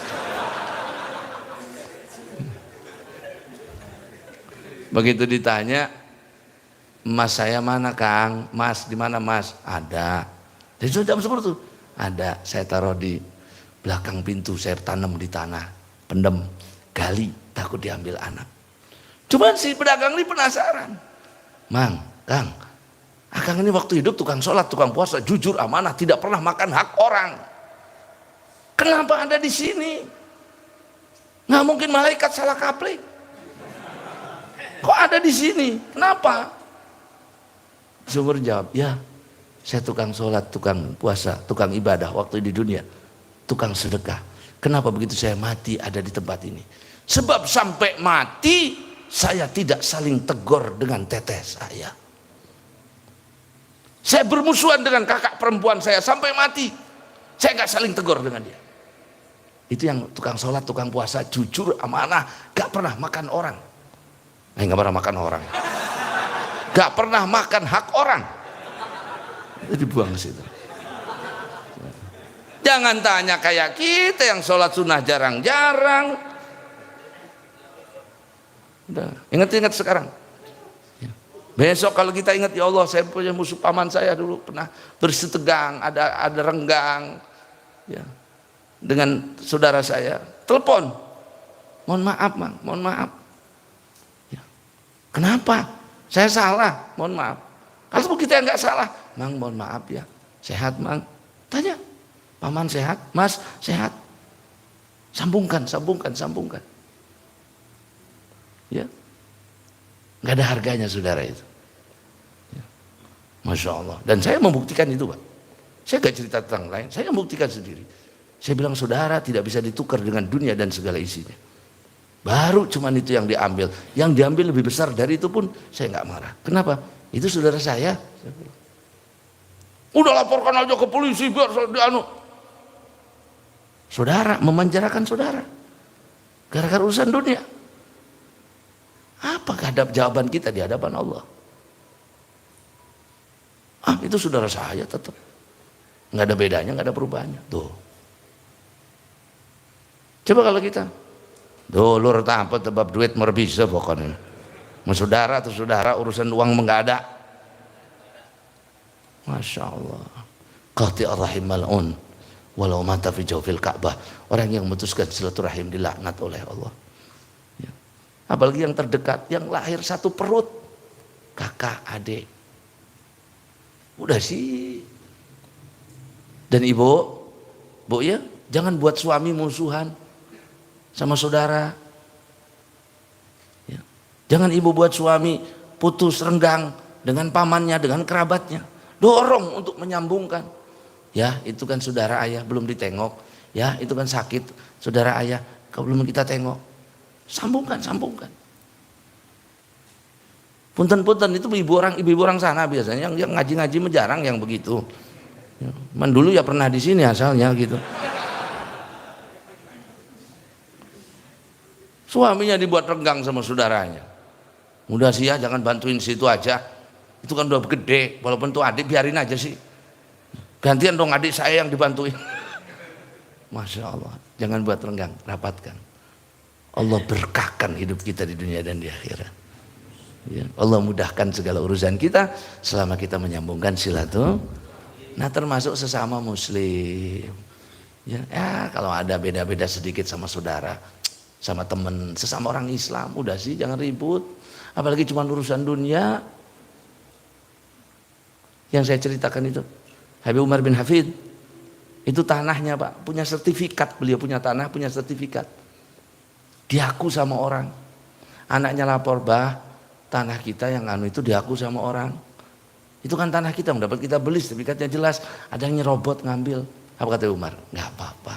Begitu ditanya, emas saya mana Kang? Mas di mana Mas? Ada. Jadi sudah jam 10 tuh. Ada. Saya taruh di belakang pintu, saya tanam di tanah, pendem, gali, takut diambil anak. Cuman si pedagang ini penasaran. Mang, Kang, Akang ini waktu hidup tukang sholat, tukang puasa, jujur, amanah, tidak pernah makan hak orang. Kenapa ada di sini? Nggak mungkin malaikat salah kapling. Kok ada di sini? Kenapa? Sumur jawab, ya saya tukang sholat, tukang puasa, tukang ibadah waktu di dunia, tukang sedekah. Kenapa begitu saya mati ada di tempat ini? Sebab sampai mati saya tidak saling tegur dengan teteh saya. Saya bermusuhan dengan kakak perempuan saya sampai mati. Saya nggak saling tegur dengan dia. Itu yang tukang sholat, tukang puasa, jujur, amanah, gak pernah makan orang. Gak pernah makan orang, gak pernah makan hak orang, itu dibuang ke situ. Jangan tanya kayak kita yang sholat sunnah jarang-jarang. Udah, ingat-ingat sekarang. Besok kalau kita ingat, ya Allah saya punya musuh paman saya dulu pernah bersitegang, ada renggang, ya, dengan saudara saya. Telepon, mohon maaf Mang, mohon maaf. Kenapa? Saya salah, mohon maaf. Kalau kita nggak salah, Mang mohon maaf ya. Sehat Mang? Tanya, paman sehat? Mas sehat? Sambungkan. Ya, nggak ada harganya saudara itu. Ya. Masya Allah. Dan saya membuktikan itu Pak. Saya nggak cerita tentang lain, saya membuktikan sendiri. Saya bilang saudara tidak bisa ditukar dengan dunia dan segala isinya. Baru cuman itu yang diambil. Yang diambil lebih besar dari itu pun saya nggak marah. Kenapa? Itu saudara saya. Udah laporkan aja ke polisi biar dianu. Saudara memanjarakan saudara. Gara-gara urusan dunia. Apakah jawaban kita di hadapan Allah? Itu saudara saya tetap. Nggak ada bedanya, nggak ada perubahannya. Tuh. Coba kalau kita dulur tanpa tebab duit merbisa pokoknya. Saudara atau saudara urusan uang enggak ada. Masya Allah. Qati ar-rahim mal'un walau mata fi jawfil Ka'bah. Orang yang memutuskan silaturahim dilaknat oleh Allah. Ya. Apalagi yang terdekat, yang lahir satu perut, kakak, adik. Udah sih. Dan ibu ya, jangan buat suami musuhan sama saudara. Ya. Jangan ibu buat suami putus renggang dengan pamannya, dengan kerabatnya. Dorong untuk menyambungkan. Ya, itu kan saudara ayah belum ditengok. Ya, itu kan sakit saudara ayah, kalau belum kita tengok. Sambungkan. Punten-punten itu ibu orang sana biasanya yang ngaji-ngaji jarang yang begitu. Ya. Dulu ya pernah di sini asalnya gitu. Suaminya dibuat renggang sama saudaranya. Udah sih ya, jangan bantuin situ aja. Itu kan udah gede, walaupun tuh adik biarin aja sih. Gantian dong adik saya yang dibantuin. Masya Allah, jangan buat renggang, rapatkan. Allah berkahkan hidup kita di dunia dan di akhirat. Ya, Allah mudahkan segala urusan kita selama kita menyambungkan silaturahmi. Nah, termasuk sesama muslim. Ya, kalau ada beda-beda sedikit sama saudara, sama teman, sesama orang Islam, udah sih jangan ribut. Apalagi cuma urusan dunia. Yang saya ceritakan itu Habib Umar bin Hafid, itu tanahnya Pak, punya sertifikat, beliau punya tanah, punya sertifikat, diaku sama orang. Anaknya lapor, bah, tanah kita yang anu itu diaku sama orang. Itu kan tanah kita, mendapat kita beli, sertifikatnya jelas. Ada yang nyerobot ngambil. Apa kata Umar? Nggak apa-apa.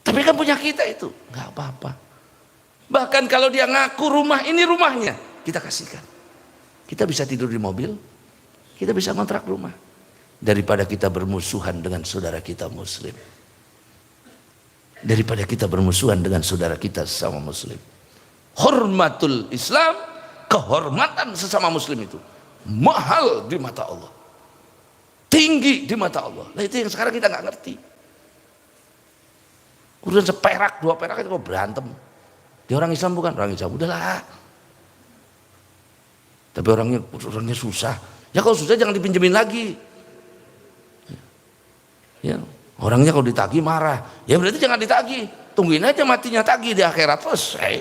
Tapi kan punya kita itu, nggak apa-apa. Bahkan kalau dia ngaku rumah ini rumahnya, kita kasihkan. Kita bisa tidur di mobil, kita bisa kontrak rumah. Daripada kita bermusuhan dengan saudara kita muslim. Daripada kita bermusuhan dengan saudara kita sesama muslim. Hormatul Islam, kehormatan sesama muslim itu mahal di mata Allah. Tinggi di mata Allah. Nah itu yang sekarang kita nggak ngerti. Urusan seperak, 2 perak itu kok berantem. Dia orang Islam bukan? Orang Islam, udahlah. Tapi orangnya susah. Ya kalau susah jangan dipinjemin lagi. Ya, orangnya kalau ditagih marah. Ya berarti jangan ditagih. Tungguin aja matinya tagih di akhirat selesai.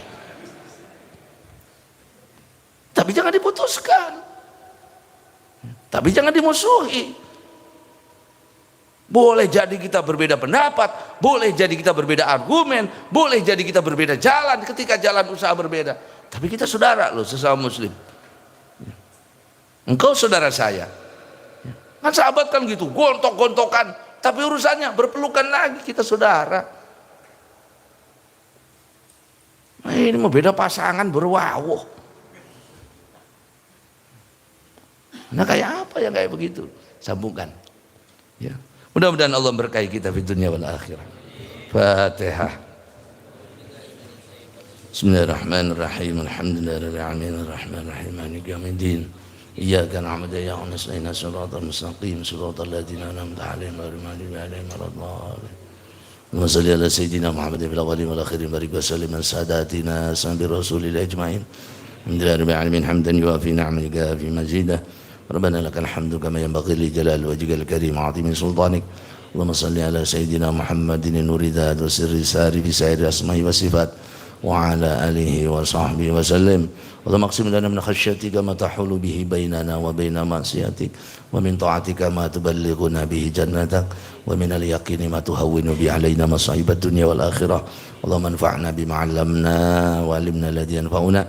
Tapi jangan diputuskan. Tapi jangan dimusuhi. Boleh jadi kita berbeda pendapat, boleh jadi kita berbeda argumen, boleh jadi kita berbeda jalan ketika jalan usaha berbeda. Tapi kita saudara loh, sesama muslim. Engkau saudara saya. Kan sahabat kan gitu, gontok-gontokan, tapi urusannya berpelukan lagi, kita saudara. Nah, ini mau beda pasangan berwawuh. Nah kayak apa yang kayak begitu? Sambungkan. Ya. Mudah-mudahan Allah berkahi kita di dunia wal akhirah. Fatihah. Bismillahirrahmanirrahim. Alhamdulillahirabbil alamin arrahmanir rahim maliki yaumiddin. Iyyaka na'budu wa iyyaka nasta'in shiratal mustaqim shiratal ladzina an'amta 'alaihim ghairil maghdubi 'alaihim waladdallin. Allahumma shalli ala sayyidina Muhammadin fil awwalin wal akhirin barik wa sallim ala sadatina sahabi rasulillah ajma'in. Alhamdulillahirabbil alamin hamdan yuwafi ni'amaka fi mazidah. ربنا لك الحمد كما ينبغي لجلال وجهك الكريم وعظيم سلطانك اللهم صل على سيدنا محمد نور ذات وسر ساري في سائر الأسماء والصفات وعلى آله وصحبه وسلم اللهم اقسم لنا من خشيتك ما تحول به بيننا وبين معصيتك ومن طاعتك ما تبلغنا به جنتك ومن اليقين ما تهون به علينا مصائب الدنيا والآخرة اللهم انفعنا بما علمنا وعلمنا الذي ينفعنا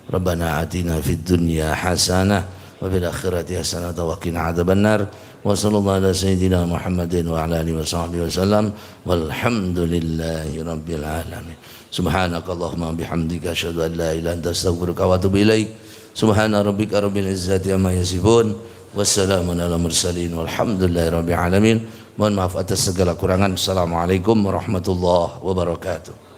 ربنا آتنا في الدنيا حسنة وفي الآخرة حسنة وقنا عذاب النار وصلى الله على سيدنا محمد وعلى آله وصحبه وسلم والحمد لله رب العالمين سبحانك اللهم وبحمدك أشهد أن لا إله إلا أنت أستغفرك وأتوب إليك سبحان ربك رب العزة عما يصفون والسلام على المرسلين والحمد لله رب العالمين. Mohon maaf atas segala kurangan. Assalamualaikum warahmatullahi wabarakatuh.